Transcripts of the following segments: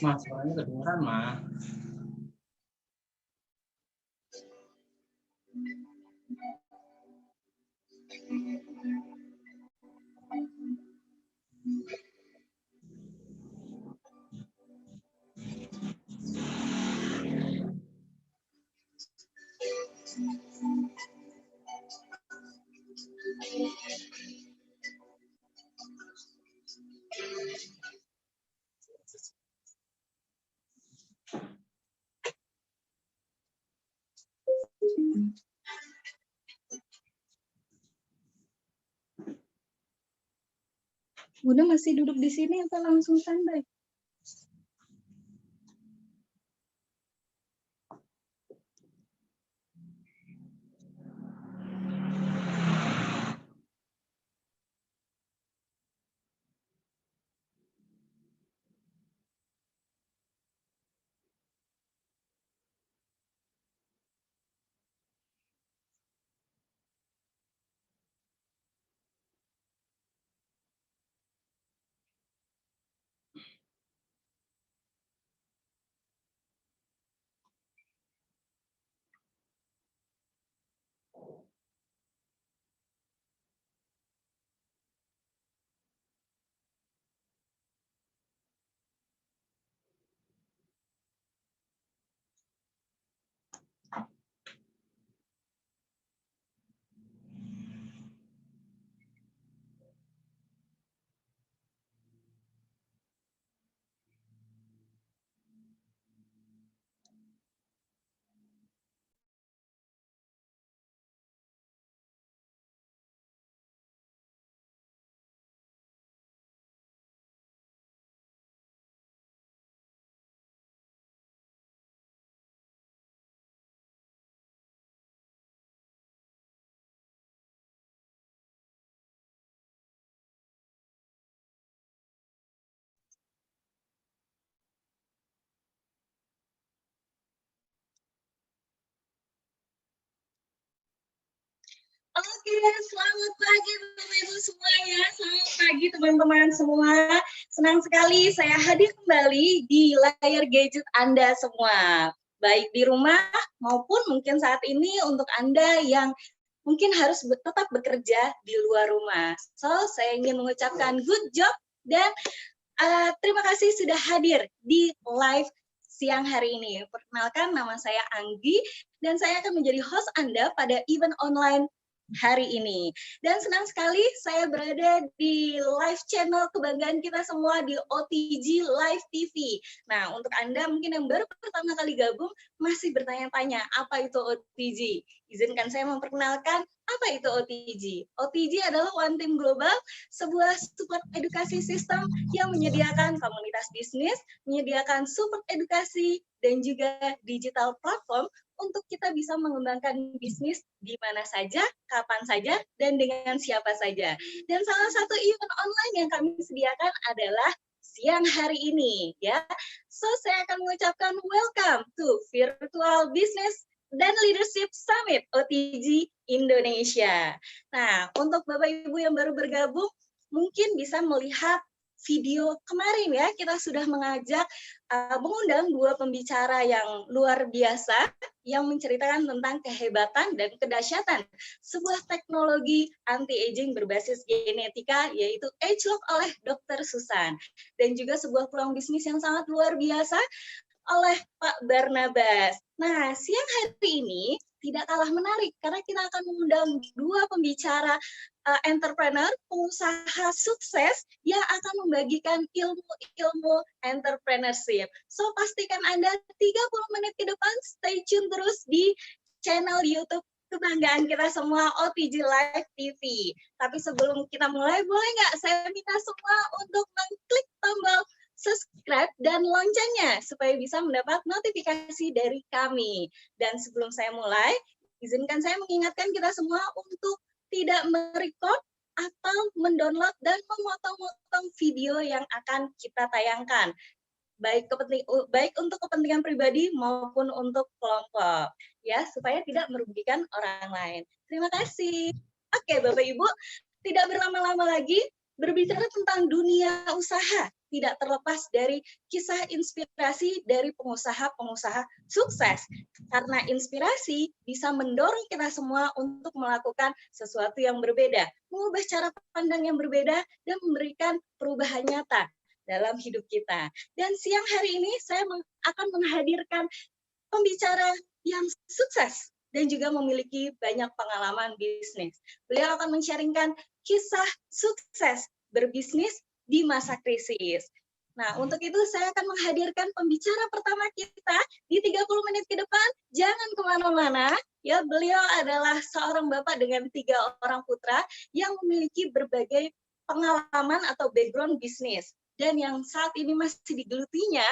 Mas, suaranya kedengeran, Mas. Bunda masih duduk di sini atau langsung standby? Oke, selamat pagi Bapak-Ibu semuanya. Selamat pagi teman-teman semua. Senang sekali saya hadir kembali di layar gadget Anda semua. Baik di rumah maupun mungkin saat ini untuk Anda yang mungkin harus tetap bekerja di luar rumah. So, saya ingin mengucapkan good job dan terima kasih sudah hadir di live siang hari ini. Perkenalkan, nama saya Anggi dan saya akan menjadi host Anda pada event online hari ini. Dan senang sekali saya berada di live channel kebanggaan kita semua di OTG Live TV. Nah, untuk Anda mungkin yang baru pertama kali gabung, masih bertanya-tanya, apa itu OTG? Izinkan saya memperkenalkan, apa itu OTG? OTG adalah One Team Global, sebuah support edukasi sistem yang menyediakan komunitas bisnis, menyediakan support edukasi, dan juga digital platform untuk kita bisa mengembangkan bisnis di mana saja, kapan saja, dan dengan siapa saja. Dan salah satu event online yang kami sediakan adalah siang hari ini, ya. So, saya akan mengucapkan welcome to Virtual Business dan Leadership Summit OTG Indonesia. Nah, untuk Bapak Ibu yang baru bergabung, mungkin bisa melihat video kemarin ya, kita sudah mengundang dua pembicara yang luar biasa yang menceritakan tentang kehebatan dan kedahsyatan sebuah teknologi anti-aging berbasis genetika, yaitu AgeLock oleh Dr. Susan. Dan juga sebuah peluang bisnis yang sangat luar biasa oleh Pak Barnabas. Nah, siang hari ini tidak kalah menarik karena kita akan mengundang dua pembicara entrepreneur, pengusaha sukses yang akan membagikan ilmu-ilmu entrepreneurship. So, pastikan Anda 30 menit ke depan stay tune terus di channel YouTube kebanggaan kita semua OTG Live TV. Tapi sebelum kita mulai, boleh nggak saya minta semua untuk mengklik tombol subscribe dan loncengnya supaya bisa mendapat notifikasi dari kami. Dan sebelum saya mulai, izinkan saya mengingatkan kita semua untuk tidak merecord atau mendownload dan memotong-motong video yang akan kita tayangkan. Baik untuk kepentingan pribadi maupun untuk kelompok, ya, supaya tidak merugikan orang lain. Terima kasih. Oke, Bapak Ibu, tidak berlama-lama lagi, berbicara tentang dunia usaha, tidak terlepas dari kisah inspirasi dari pengusaha-pengusaha sukses. Karena inspirasi bisa mendorong kita semua untuk melakukan sesuatu yang berbeda, mengubah cara pandang yang berbeda, dan memberikan perubahan nyata dalam hidup kita. Dan siang hari ini saya akan menghadirkan pembicara yang sukses dan juga memiliki banyak pengalaman bisnis. Beliau akan men-sharingkan kisah sukses berbisnis di masa krisis. Nah, untuk itu saya akan menghadirkan pembicara pertama kita di 30 menit ke depan. Jangan kemana-mana, ya, beliau adalah seorang bapak dengan 3 orang putra yang memiliki berbagai pengalaman atau background bisnis. Dan yang saat ini masih digelutinya,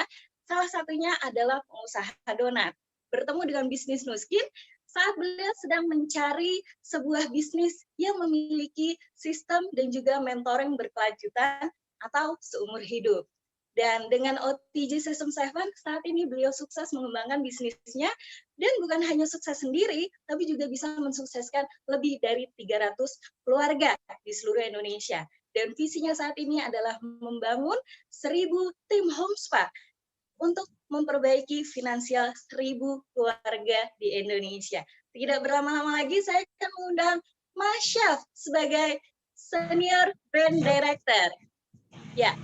salah satunya adalah pengusaha donat. Bertemu dengan bisnis Nuskin saat beliau sedang mencari sebuah bisnis yang memiliki sistem dan juga mentoring berkelanjutan atau seumur hidup. Dan dengan OTG System 7, saat ini beliau sukses mengembangkan bisnisnya, dan bukan hanya sukses sendiri, tapi juga bisa mensukseskan lebih dari 300 keluarga di seluruh Indonesia. Dan visinya saat ini adalah membangun 1000 tim home spa untuk memperbaiki finansial 1000 keluarga di Indonesia. Tidak berlama-lama lagi, saya akan mengundang Mas Syaf sebagai Senior Brand Director. Ya,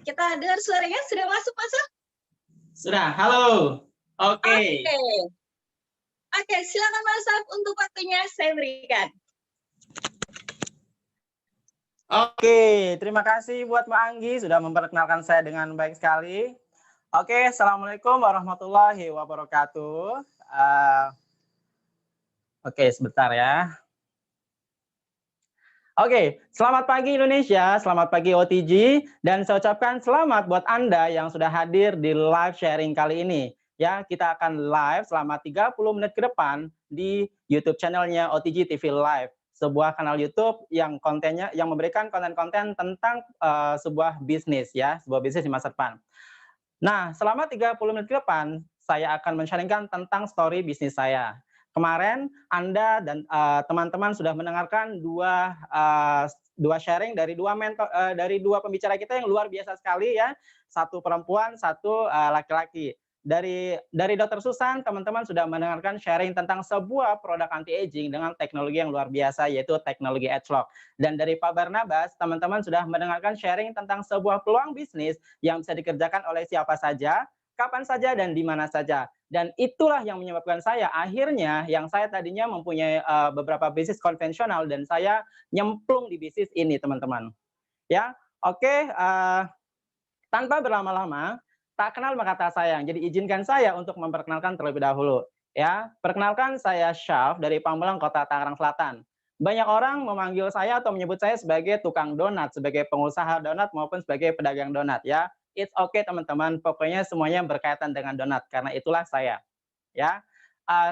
kita dengar suaranya sudah masuk, Mas Syaf? Sudah, halo. Oke. Oke, silakan Mas Syaf untuk waktunya saya berikan. Oke, terima kasih buat Mbak Anggi sudah memperkenalkan saya dengan baik sekali. Oke, Assalamualaikum warahmatullahi wabarakatuh. Oke, sebentar ya. Oke, selamat pagi Indonesia, selamat pagi OTG, dan saya ucapkan selamat buat Anda yang sudah hadir di live sharing kali ini. Ya, kita akan live selama 30 menit ke depan di YouTube channelnya OTG TV Live, sebuah kanal YouTube yang kontennya yang memberikan konten-konten tentang sebuah bisnis ya, sebuah bisnis di masa depan. Nah, selama 30 menit ke depan, saya akan men-sharingkan tentang story bisnis saya. Kemarin Anda dan teman-teman sudah mendengarkan dua sharing dari dari dua pembicara kita yang luar biasa sekali ya. Satu perempuan, satu laki-laki. Dari Dr. Susan, teman-teman sudah mendengarkan sharing tentang sebuah produk anti-aging dengan teknologi yang luar biasa, yaitu teknologi AgeLock. Dan dari Pak Barnabas, teman-teman sudah mendengarkan sharing tentang sebuah peluang bisnis yang bisa dikerjakan oleh siapa saja, kapan saja, dan di mana saja. Dan itulah yang menyebabkan saya akhirnya, yang saya tadinya mempunyai beberapa bisnis konvensional, dan saya nyemplung di bisnis ini, teman-teman. Ya, oke. Tanpa berlama-lama, tak kenal maka tak sayang. Jadi izinkan saya untuk memperkenalkan terlebih dahulu. Ya, perkenalkan saya Syaf dari Pamulang, Kota Tangerang Selatan. Banyak orang memanggil saya atau menyebut saya sebagai tukang donat, sebagai pengusaha donat maupun sebagai pedagang donat ya. It's okay teman-teman, pokoknya semuanya berkaitan dengan donat karena itulah saya. Ya,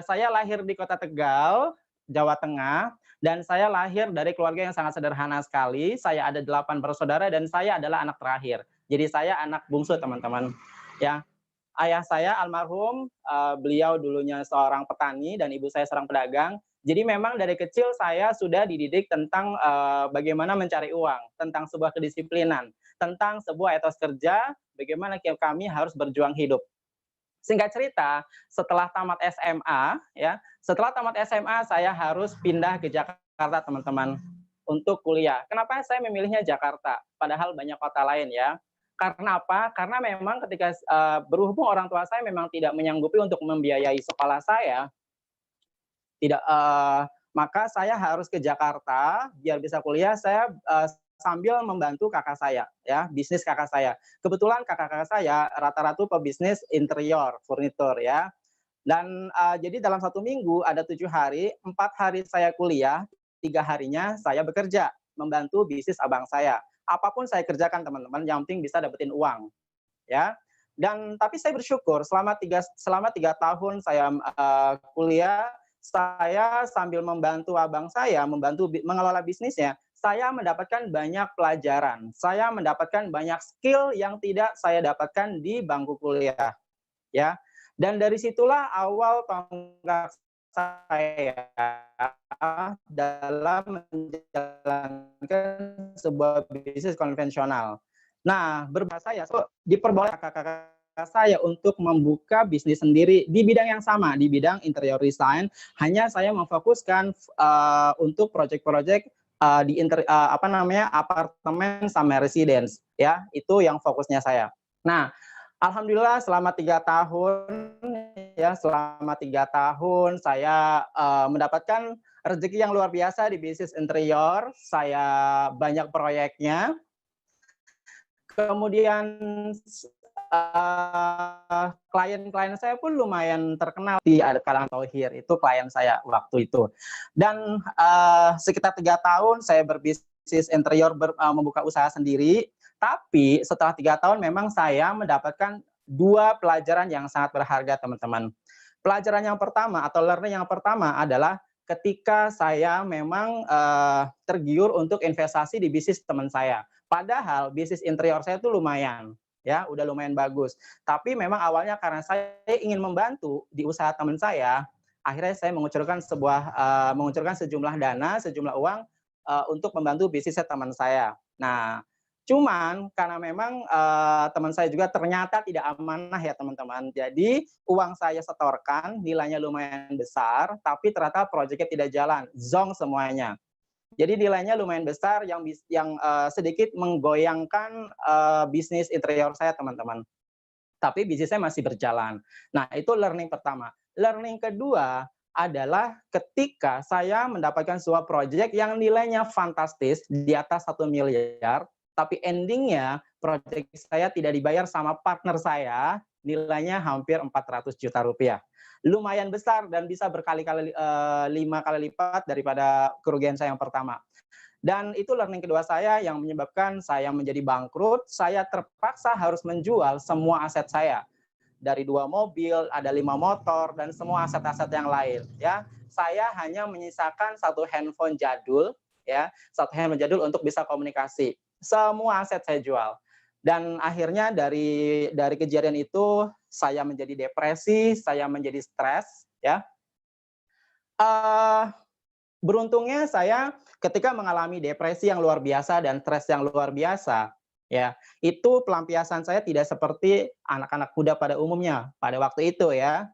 saya lahir di Kota Tegal, Jawa Tengah, dan saya lahir dari keluarga yang sangat sederhana sekali. Saya ada 8 bersaudara dan saya adalah anak terakhir. Jadi saya anak bungsu teman-teman. Ya, ayah saya almarhum, beliau dulunya seorang petani dan ibu saya seorang pedagang. Jadi memang dari kecil saya sudah dididik tentang bagaimana mencari uang, tentang sebuah kedisiplinan, tentang sebuah etos kerja, bagaimana kami harus berjuang hidup. Singkat cerita, setelah tamat SMA, ya, setelah tamat SMA saya harus pindah ke Jakarta, teman-teman, untuk kuliah. Kenapa saya memilihnya Jakarta? Padahal banyak kota lain ya. Karena apa? Karena memang ketika berhubung orang tua saya memang tidak menyanggupi untuk membiayai sekolah saya, tidak maka saya harus ke Jakarta biar bisa kuliah. Saya sambil membantu kakak saya ya, bisnis kakak saya. Kebetulan kakak-kakak saya rata-rata pebisnis interior, furnitur ya. Dan jadi dalam 1 minggu ada 7 hari, 4 hari saya kuliah, 3 harinya saya bekerja membantu bisnis abang saya. Apapun saya kerjakan teman-teman, yang penting bisa dapetin uang ya. Dan tapi saya bersyukur selama 3 tahun saya kuliah, saya sambil membantu abang saya, membantu mengelola bisnisnya, saya mendapatkan banyak pelajaran. Saya mendapatkan banyak skill yang tidak saya dapatkan di bangku kuliah. Ya. Dan dari situlah awal tonggak saya dalam menjalankan sebuah bisnis konvensional. Nah, saya diperbolehkan kakak-kakak saya untuk membuka bisnis sendiri di bidang yang sama, di bidang interior design. Hanya saya memfokuskan untuk proyek-proyek apartemen sama residence, ya, itu yang fokusnya saya. Nah, alhamdulillah selama 3 tahun saya mendapatkan rezeki yang luar biasa di bisnis interior. Saya banyak proyeknya. Kemudian klien-klien saya pun lumayan terkenal di kalangan Tauhir, itu klien saya waktu itu. Dan sekitar 3 tahun saya berbisnis interior, membuka usaha sendiri. Tapi setelah 3 tahun memang saya mendapatkan 2 pelajaran yang sangat berharga, teman-teman. Pelajaran yang pertama atau learning yang pertama adalah ketika saya memang tergiur untuk investasi di bisnis teman saya. Padahal bisnis interior saya itu lumayan, ya, udah lumayan bagus. Tapi memang awalnya karena saya ingin membantu di usaha teman saya, akhirnya saya mengucurkan sejumlah dana, sejumlah uang untuk membantu bisnisnya teman saya. Nah, cuman karena memang teman saya juga ternyata tidak amanah ya teman-teman. Jadi uang saya setorkan, nilainya lumayan besar, tapi ternyata proyeknya tidak jalan, zonk semuanya. Jadi nilainya lumayan besar yang sedikit menggoyangkan bisnis interior saya, teman-teman. Tapi bisnisnya masih berjalan. Nah, itu learning pertama. Learning kedua adalah ketika saya mendapatkan sebuah proyek yang nilainya fantastis di atas 1 miliar, tapi endingnya proyek saya tidak dibayar sama partner saya, nilainya hampir 400 juta rupiah. Lumayan besar dan bisa berkali-kali 5 kali lipat daripada kerugian saya yang pertama. Dan itu learning kedua saya yang menyebabkan saya menjadi bangkrut. Saya terpaksa harus menjual semua aset saya. Dari 2 mobil, ada 5 motor, dan semua aset-aset yang lain. Ya, saya hanya menyisakan 1 handphone jadul, ya, 1 handphone jadul untuk bisa komunikasi. Semua aset saya jual. Dan akhirnya dari kejadian itu saya menjadi depresi, saya menjadi stres, ya. Beruntungnya saya ketika mengalami depresi yang luar biasa dan stres yang luar biasa, ya, itu pelampiasan saya tidak seperti anak-anak muda pada umumnya pada waktu itu, ya.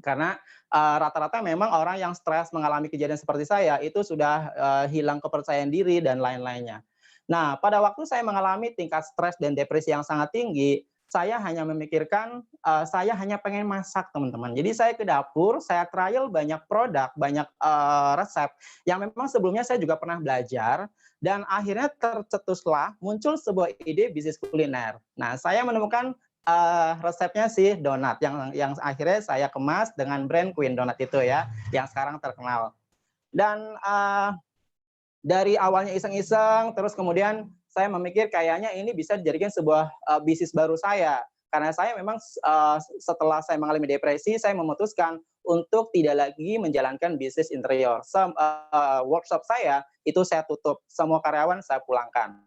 Karena rata-rata memang orang yang stres mengalami kejadian seperti saya itu sudah hilang kepercayaan diri dan lain-lainnya. Nah, pada waktu saya mengalami tingkat stres dan depresi yang sangat tinggi, saya hanya memikirkan, saya hanya pengen masak, teman-teman. Jadi saya ke dapur, saya trial banyak produk, banyak resep yang memang sebelumnya saya juga pernah belajar, dan akhirnya tercetuslah muncul sebuah ide bisnis kuliner. Nah, saya menemukan resepnya sih donat yang akhirnya saya kemas dengan brand Queen Donat itu, ya, yang sekarang terkenal. Dan dari awalnya iseng-iseng, terus kemudian saya memikir kayaknya ini bisa dijadikan sebuah bisnis baru saya. Karena saya memang setelah saya mengalami depresi, saya memutuskan untuk tidak lagi menjalankan bisnis interior. Workshop saya itu saya tutup, semua karyawan saya pulangkan,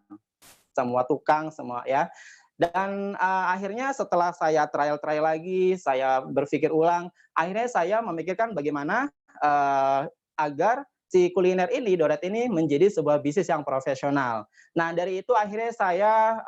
semua tukang, semua, ya. Dan akhirnya setelah saya trial lagi, saya berpikir ulang, akhirnya saya memikirkan bagaimana agar si kuliner ini, donat ini menjadi sebuah bisnis yang profesional. Nah, dari itu akhirnya saya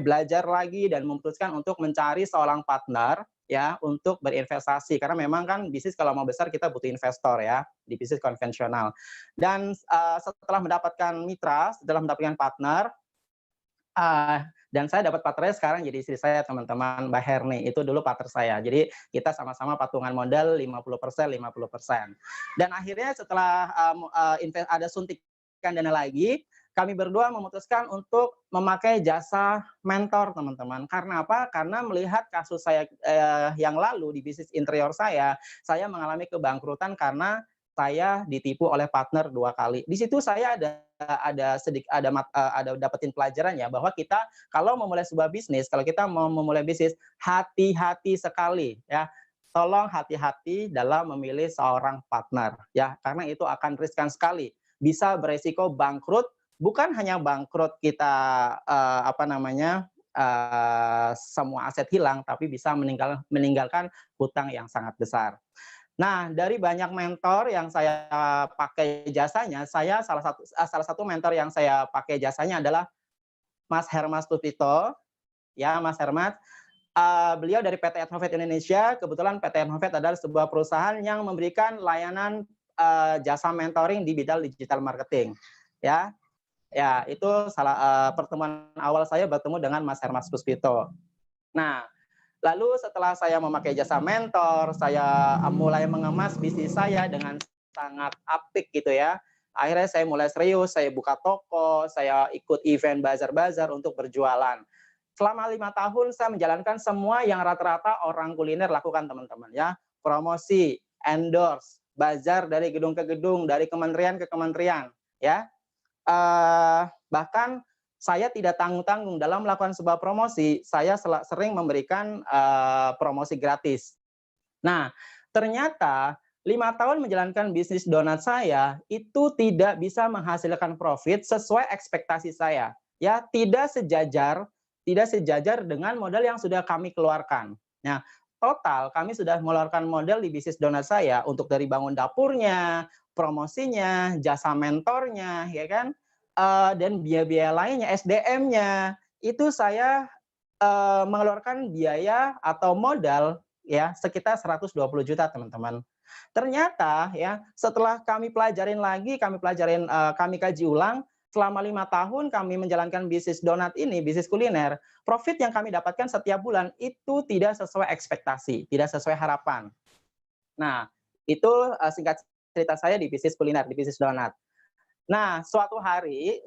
belajar lagi dan memutuskan untuk mencari seorang partner, ya, untuk berinvestasi, karena memang kan bisnis kalau mau besar kita butuh investor, ya, di bisnis konvensional. Dan setelah mendapatkan mitra, setelah mendapatkan partner, dan saya dapat partnernya sekarang jadi istri saya, teman-teman, Mbak Herni. Itu dulu partner saya. Jadi kita sama-sama patungan modal 50%, 50%. Dan akhirnya setelah ada suntikan dana lagi, kami berdua memutuskan untuk memakai jasa mentor, teman-teman. Karena apa? Karena melihat kasus saya yang lalu di bisnis interior saya mengalami kebangkrutan karena saya ditipu oleh partner 2 kali. Di situ saya ada dapetin pelajaran, ya, bahwa kita kalau memulai sebuah bisnis, kalau kita mau memulai bisnis, hati-hati sekali, ya. Tolong hati-hati dalam memilih seorang partner, ya, karena itu akan riskan sekali. Bisa beresiko bangkrut, bukan hanya bangkrut kita semua aset hilang, tapi bisa meninggalkan hutang yang sangat besar. Nah, dari banyak mentor yang saya pakai jasanya, salah satu mentor yang saya pakai jasanya adalah Mas Hermas Tutito, ya Mas Hermas. Beliau dari PT Adnovet Indonesia. Kebetulan PT Adnovet adalah sebuah perusahaan yang memberikan layanan jasa mentoring di bidang digital marketing. Ya, ya itu pertemuan awal saya bertemu dengan Mas Hermas Puspito. Nah, lalu setelah saya memakai jasa mentor, saya mulai mengemas bisnis saya dengan sangat apik gitu ya. Akhirnya saya mulai serius, saya buka toko, saya ikut event bazar-bazar untuk berjualan. Selama 5 tahun saya menjalankan semua yang rata-rata orang kuliner lakukan teman-teman ya. Promosi, endorse, bazar dari gedung ke gedung, dari kementerian ke kementerian ya. Bahkan saya tidak tanggung-tanggung dalam melakukan sebuah promosi, saya sering memberikan promosi gratis. Nah, ternyata 5 tahun menjalankan bisnis donat saya itu tidak bisa menghasilkan profit sesuai ekspektasi saya. Ya, tidak sejajar dengan modal yang sudah kami keluarkan. Nah, total kami sudah mengeluarkan modal di bisnis donat saya untuk dari bangun dapurnya, promosinya, jasa mentornya, ya kan, dan biaya-biaya lainnya, SDM-nya, itu saya mengeluarkan biaya atau modal ya sekitar 120 juta teman-teman. Ternyata ya setelah kami kaji ulang selama 5 tahun kami menjalankan bisnis donat ini, bisnis kuliner, profit yang kami dapatkan setiap bulan itu tidak sesuai ekspektasi, tidak sesuai harapan. Nah, itu singkat cerita saya di bisnis kuliner, di bisnis donat. Nah, suatu hari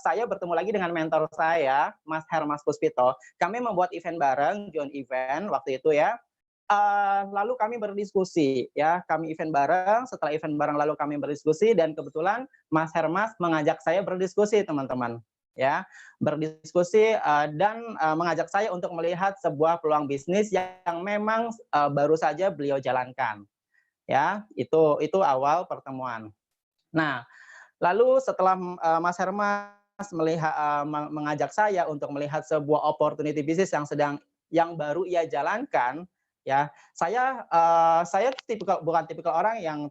saya bertemu lagi dengan mentor saya, Mas Hermas Puspito. Kami membuat event bareng, joint event waktu itu ya. Lalu kami berdiskusi ya, kami event bareng, setelah event bareng lalu kami berdiskusi dan kebetulan Mas Hermas mengajak saya berdiskusi teman-teman ya, berdiskusi dan mengajak saya untuk melihat sebuah peluang bisnis yang memang baru saja beliau jalankan ya, itu awal pertemuan. Nah, lalu setelah Mas Hermas mengajak saya untuk melihat sebuah opportunity bisnis yang baru ia jalankan, ya, saya bukan tipikal orang yang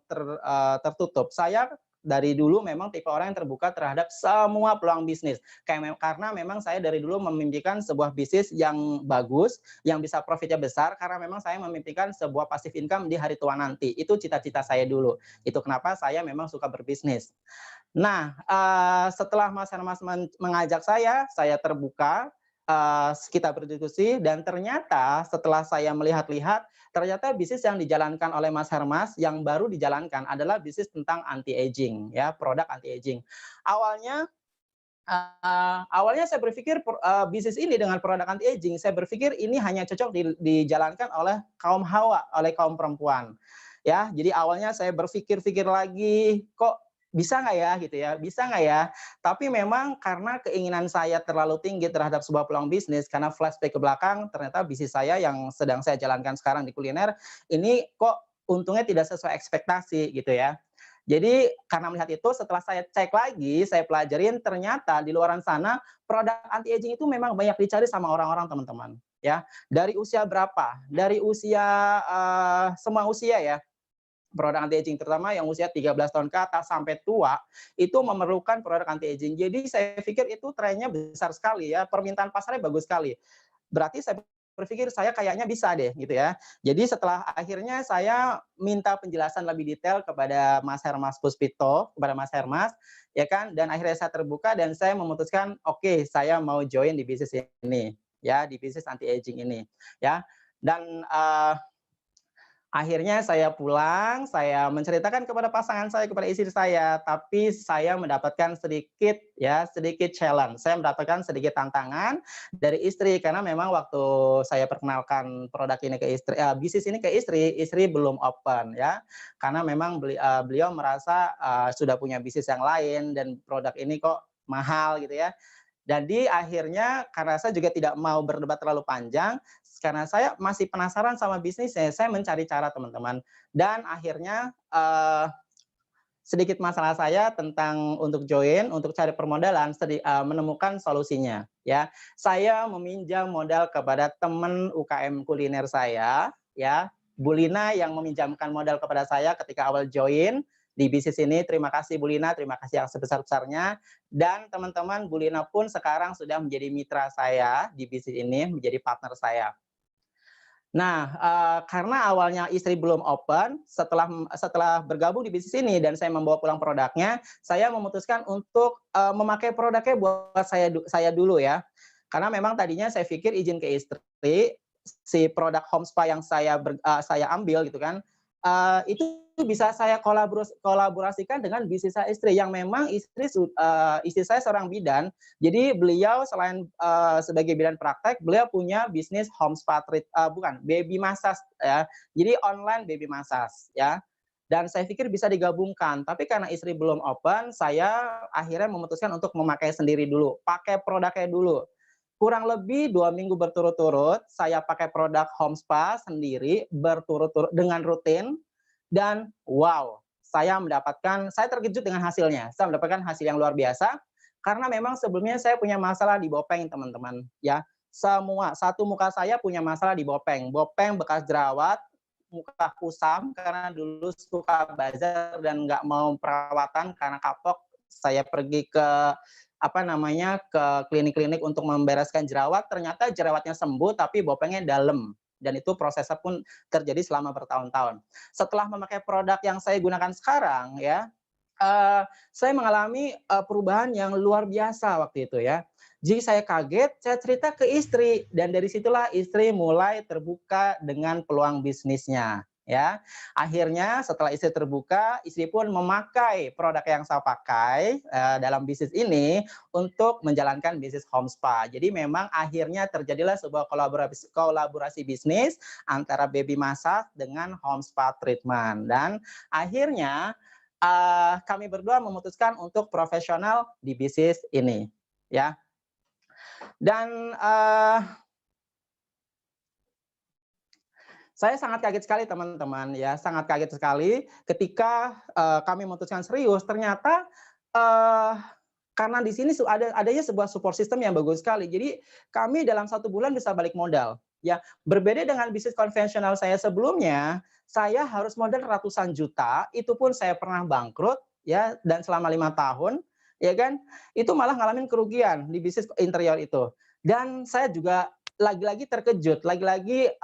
tertutup. Saya dari dulu memang tipe orang yang terbuka terhadap semua peluang bisnis. Karena memang saya dari dulu memimpikan sebuah bisnis yang bagus, yang bisa profitnya besar, karena memang saya memimpikan sebuah passive income di hari tua nanti. Itu cita-cita saya dulu. Itu kenapa saya memang suka berbisnis. Nah, setelah Mas Hermas mengajak saya terbuka, kita berdiskusi dan ternyata setelah saya melihat-lihat, ternyata bisnis yang dijalankan oleh Mas Hermas yang baru dijalankan adalah bisnis tentang anti aging ya, produk anti aging. Awalnya saya berpikir bisnis ini dengan produk anti aging, saya berpikir ini hanya cocok dijalankan oleh kaum hawa, oleh kaum perempuan. Ya, jadi awalnya saya berpikir lagi, kok bisa nggak ya gitu ya, bisa nggak ya? Tapi memang karena keinginan saya terlalu tinggi terhadap sebuah peluang bisnis, karena flashback ke belakang, ternyata bisnis saya yang sedang saya jalankan sekarang di kuliner, ini kok untungnya tidak sesuai ekspektasi gitu ya. Jadi karena melihat itu setelah saya cek lagi, saya pelajarin ternyata di luaran sana produk anti aging itu memang banyak dicari sama orang-orang teman-teman ya. Dari usia berapa? Dari usia semua usia ya. Produk anti aging terutama yang usia 13 tahun ke atas sampai tua itu memerlukan produk anti aging. Jadi saya pikir itu trennya besar sekali ya, permintaan pasarnya bagus sekali. Berarti saya berpikir saya kayaknya bisa deh gitu ya. Jadi setelah akhirnya saya minta penjelasan lebih detail kepada Mas Hermas Puspito, kepada Mas Hermas ya kan, dan akhirnya saya terbuka dan saya memutuskan oke, saya mau join di bisnis ini ya, di bisnis anti aging ini ya. Dan akhirnya saya pulang, saya menceritakan kepada pasangan saya, kepada istri saya, tapi saya mendapatkan sedikit challenge. Saya mendapatkan sedikit tantangan dari istri karena memang waktu saya perkenalkan produk ini ke istri, bisnis ini ke istri belum open ya. Karena memang beliau merasa sudah punya bisnis yang lain dan produk ini kok mahal gitu ya. Jadi akhirnya karena saya juga tidak mau berdebat terlalu panjang, karena saya masih penasaran sama bisnisnya, saya mencari cara teman-teman. Dan akhirnya sedikit masalah saya tentang untuk join, untuk cari permodalan, menemukan solusinya. Ya, saya meminjam modal kepada teman UKM kuliner saya, ya, Bu Lina yang meminjamkan modal kepada saya ketika awal join di bisnis ini. Terima kasih Bu Lina, terima kasih yang sebesar-besarnya. Dan teman-teman, Bu Lina pun sekarang sudah menjadi mitra saya di bisnis ini, menjadi partner saya. Nah, karena awalnya istri belum open, setelah bergabung di bisnis ini dan saya membawa pulang produknya, saya memutuskan untuk memakai produknya buat saya dulu ya. Karena memang tadinya saya pikir izin ke istri, si produk home spa yang saya ambil gitu kan, itu bisa saya kolaborasikan dengan bisnis saya istri yang memang istri saya seorang bidan. Jadi beliau selain sebagai bidan praktek, beliau punya bisnis home spa baby massage ya. Jadi online baby massage ya. Dan saya pikir bisa digabungkan, tapi karena istri belum open, saya akhirnya memutuskan untuk memakai sendiri dulu, pakai produknya dulu. Kurang lebih 2 minggu berturut-turut, saya pakai produk home spa sendiri berturut-turut dengan rutin, dan wow, saya terkejut dengan hasilnya. Saya mendapatkan hasil yang luar biasa, karena memang sebelumnya saya punya masalah di bopeng, teman-teman. Ya, satu muka saya punya masalah di bopeng. Bopeng bekas jerawat, muka kusam, karena dulu suka bazar dan nggak mau perawatan karena kapok. Saya pergi ke ke klinik-klinik untuk membereskan jerawat, ternyata jerawatnya sembuh tapi bopengnya dalam. Dan itu prosesnya pun terjadi selama bertahun-tahun. Setelah memakai produk yang saya gunakan sekarang ya, saya mengalami perubahan yang luar biasa waktu itu ya. Jadi saya kaget, saya cerita ke istri, dan dari situlah istri mulai terbuka dengan peluang bisnisnya. Ya, akhirnya setelah istri terbuka, istri pun memakai produk yang saya pakai dalam bisnis ini untuk menjalankan bisnis home spa. Jadi memang akhirnya terjadilah sebuah kolaborasi bisnis antara baby massage dengan home spa treatment. Dan akhirnya kami berdua memutuskan untuk profesional di bisnis ini, ya. Dan saya sangat kaget sekali teman-teman ya, sangat kaget sekali ketika kami memutuskan serius. Ternyata karena di sini adanya sebuah support system yang bagus sekali. Jadi kami dalam 1 bulan bisa balik modal. Ya, berbeda dengan bisnis konvensional saya sebelumnya, saya harus modal ratusan juta. Itu pun saya pernah bangkrut ya, dan selama 5 tahun, ya kan, itu malah ngalamin kerugian di bisnis interior itu. Dan saya juga lagi-lagi terkejut, lagi-lagi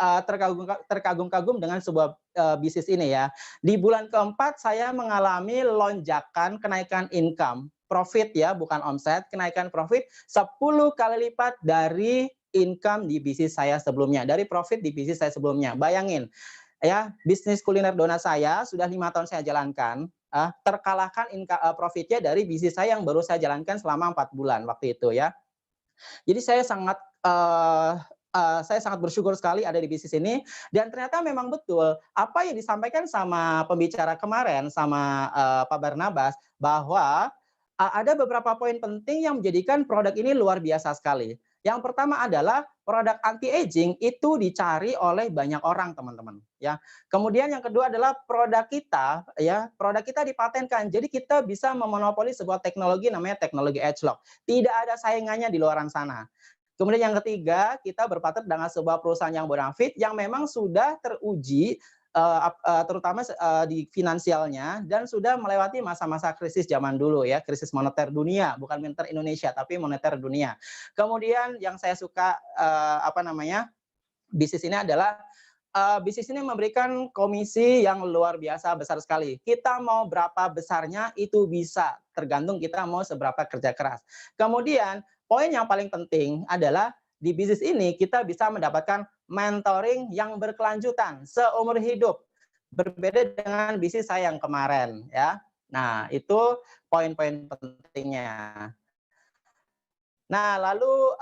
terkagum-kagum dengan sebuah bisnis ini ya. Di bulan keempat saya mengalami lonjakan kenaikan income, profit ya, bukan omset, kenaikan profit 10 kali lipat dari income di bisnis saya sebelumnya, dari profit di bisnis saya sebelumnya. Bayangin ya, bisnis kuliner donat saya sudah 5 tahun saya jalankan, terkalahkan profitnya dari bisnis saya yang baru saya jalankan selama 4 bulan waktu itu ya. Jadi saya sangat bersyukur sekali ada di bisnis ini, dan ternyata memang betul apa yang disampaikan sama pembicara kemarin sama Pak Barnabas, bahwa ada beberapa poin penting yang menjadikan produk ini luar biasa sekali. Yang pertama adalah produk anti aging itu dicari oleh banyak orang, teman-teman ya. Kemudian yang kedua adalah produk kita dipatenkan. Jadi kita bisa memonopoli sebuah teknologi namanya teknologi ageLOC. Tidak ada saingannya di luaran sana. Kemudian yang ketiga, kita berpartner dengan sebuah perusahaan yang bonafit yang memang sudah teruji terutama di finansialnya, dan sudah melewati masa-masa krisis zaman dulu ya, krisis moneter dunia, bukan moneter Indonesia tapi moneter dunia. Kemudian yang saya suka bisnis ini adalah bisnis ini memberikan komisi yang luar biasa besar sekali. Kita mau berapa besarnya itu bisa, tergantung kita mau seberapa kerja keras. Kemudian poin yang paling penting adalah di bisnis ini kita bisa mendapatkan mentoring yang berkelanjutan seumur hidup. Berbeda dengan bisnis saya yang kemarin ya. Nah, itu poin-poin pentingnya. Nah, lalu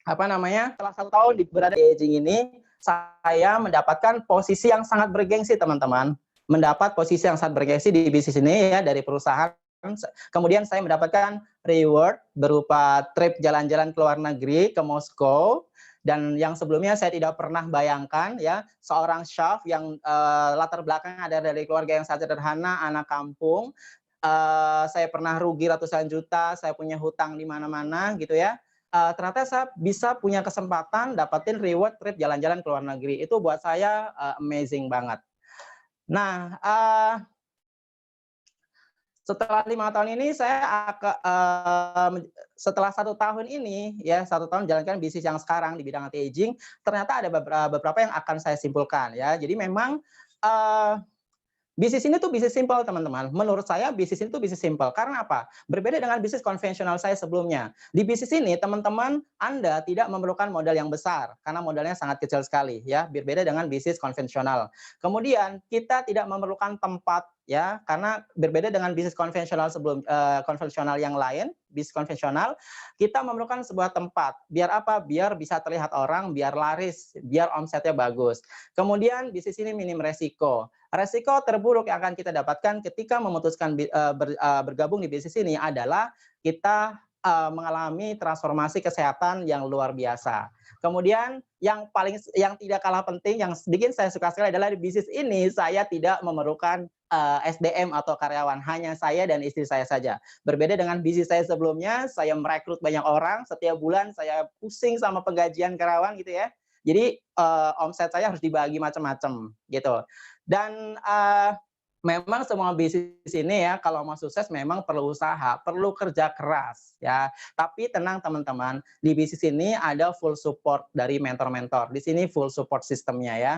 setelah 1 tahun berada di aging ini, saya mendapatkan posisi yang sangat bergengsi, teman-teman. Mendapat posisi yang sangat bergengsi di bisnis ini ya, dari perusahaan. Kemudian saya mendapatkan reward berupa trip jalan-jalan ke luar negeri, ke Moskow, dan yang sebelumnya saya tidak pernah bayangkan ya, seorang chef yang latar belakangnya ada dari keluarga yang sangat sederhana, anak kampung. Saya pernah rugi ratusan juta, saya punya hutang di mana-mana gitu ya. ternyata saya bisa punya kesempatan dapetin reward trip jalan-jalan ke luar negeri. Itu buat saya amazing banget. Nah, setelah 5 tahun ini setelah 1 tahun ini ya 1 tahun menjalankan bisnis yang sekarang di bidang anti aging, ternyata ada beberapa yang akan saya simpulkan ya. Jadi memang bisnis ini tuh bisnis simpel teman-teman. Menurut saya bisnis ini tuh bisnis simpel. Karena apa? Berbeda dengan bisnis konvensional saya sebelumnya. Di bisnis ini teman-teman Anda tidak memerlukan modal yang besar karena modalnya sangat kecil sekali ya. Berbeda dengan bisnis konvensional. Kemudian kita tidak memerlukan tempat ya karena berbeda dengan bisnis konvensional konvensional yang lain. Bisnis konvensional kita memerlukan sebuah tempat. Biar apa? Biar bisa terlihat orang, biar laris, biar omsetnya bagus. Kemudian bisnis ini minim resiko. Resiko terburuk yang akan kita dapatkan ketika memutuskan bergabung di bisnis ini adalah kita mengalami transformasi kesehatan yang luar biasa. Kemudian yang tidak kalah penting, yang sedikit saya suka sekali adalah di bisnis ini saya tidak memerlukan SDM atau karyawan, hanya saya dan istri saya saja. Berbeda dengan bisnis saya sebelumnya, saya merekrut banyak orang, setiap bulan saya pusing sama penggajian karyawan gitu ya. Jadi omset saya harus dibagi macam-macam gitu. Dan memang semua bisnis ini ya kalau mau sukses memang perlu usaha, perlu kerja keras ya. Tapi tenang teman-teman, di bisnis ini ada full support dari mentor-mentor. Di sini full support sistemnya ya.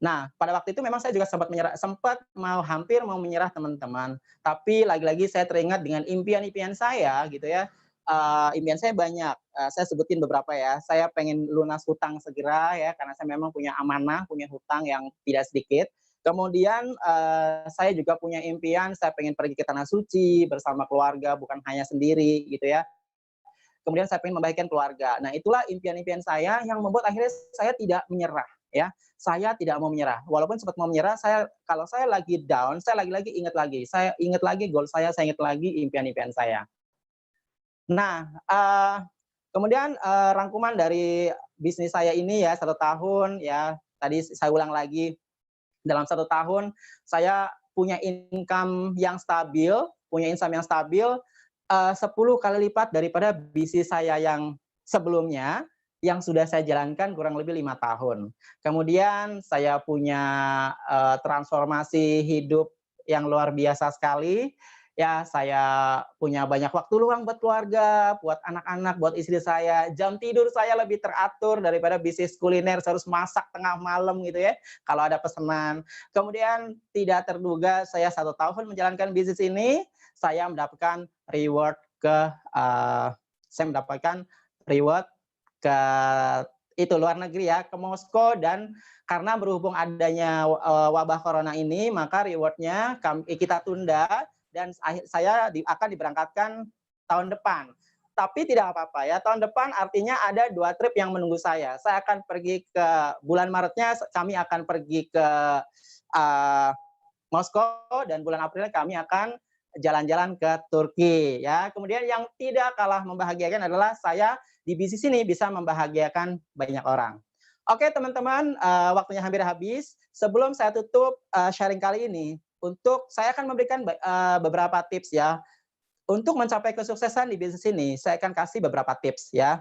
Nah, pada waktu itu memang saya juga hampir mau menyerah teman-teman. Tapi lagi-lagi saya teringat dengan impian-impian saya gitu ya. Impian saya banyak, saya sebutin beberapa ya. Saya pengen lunas hutang segera ya, karena saya memang punya amanah, punya hutang yang tidak sedikit. Kemudian saya juga punya impian, saya pengen pergi ke Tanah Suci bersama keluarga, bukan hanya sendiri gitu ya. Kemudian saya pengen membahagiakan keluarga. Nah, itulah impian-impian saya yang membuat akhirnya saya tidak menyerah ya. Saya tidak mau menyerah. Walaupun sempat mau menyerah, kalau saya lagi down, saya lagi-lagi ingat lagi. Saya ingat lagi goal saya ingat lagi impian-impian saya. Nah, kemudian rangkuman dari bisnis saya ini ya 1 tahun ya, tadi saya ulang lagi, dalam 1 tahun saya punya income yang stabil, 10 kali lipat daripada bisnis saya yang sebelumnya, yang sudah saya jalankan kurang lebih 5 tahun. Kemudian saya punya transformasi hidup yang luar biasa sekali. Ya, saya punya banyak waktu luang buat keluarga, buat anak-anak, buat istri saya. Jam tidur saya lebih teratur daripada bisnis kuliner, saya harus masak tengah malam gitu ya, kalau ada pesanan. Kemudian tidak terduga saya 1 tahun menjalankan bisnis ini, saya mendapatkan reward ke luar negeri ya, ke Moskow. Dan karena berhubung adanya wabah corona ini, maka reward-nya kita tunda dan saya akan diberangkatkan tahun depan. Tapi tidak apa-apa ya, tahun depan artinya ada 2 trip yang menunggu saya. Saya akan pergi ke bulan Maretnya, kami akan pergi ke Moskow, dan bulan April kami akan jalan-jalan ke Turki ya. Kemudian yang tidak kalah membahagiakan adalah saya di bisnis ini bisa membahagiakan banyak orang. Oke teman-teman, waktunya hampir habis. Sebelum saya tutup sharing kali ini, saya akan memberikan beberapa tips ya. Untuk mencapai kesuksesan di bisnis ini, saya akan kasih beberapa tips ya.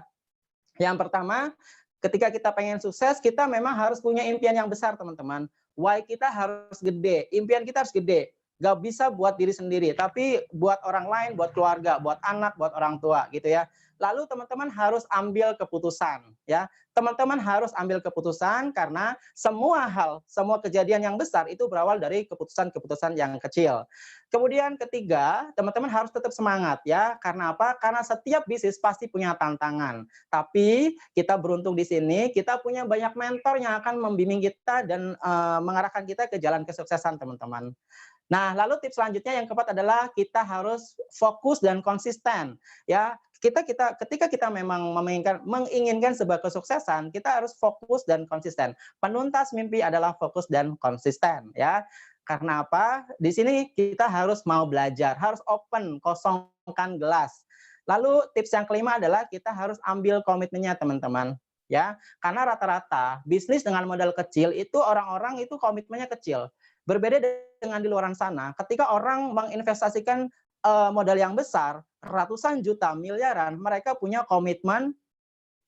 Yang pertama, ketika kita pengen sukses, kita memang harus punya impian yang besar teman-teman. Why kita harus gede, impian kita harus gede. Gak bisa buat diri sendiri, tapi buat orang lain, buat keluarga, buat anak, buat orang tua gitu ya. Lalu teman-teman harus ambil keputusan ya. Teman-teman harus ambil keputusan karena semua kejadian yang besar itu berawal dari keputusan-keputusan yang kecil. Kemudian ketiga, teman-teman harus tetap semangat ya. Karena apa? Karena setiap bisnis pasti punya tantangan. Tapi kita beruntung di sini, kita punya banyak mentor yang akan membimbing kita dan mengarahkan kita ke jalan kesuksesan teman-teman. Nah, lalu tips selanjutnya yang keempat adalah kita harus fokus dan konsisten. Ya, ketika kita memang menginginkan sebuah kesuksesan, kita harus fokus dan konsisten. Penuntas mimpi adalah fokus dan konsisten. Ya, karena apa? Di sini kita harus mau belajar, harus open, kosongkan gelas. Lalu tips yang kelima adalah kita harus ambil komitmennya teman-teman. Ya, karena rata-rata bisnis dengan modal kecil itu orang-orang itu komitmennya kecil. Berbeda dengan di luar sana, ketika orang menginvestasikan modal yang besar, ratusan juta, miliaran, mereka punya komitmen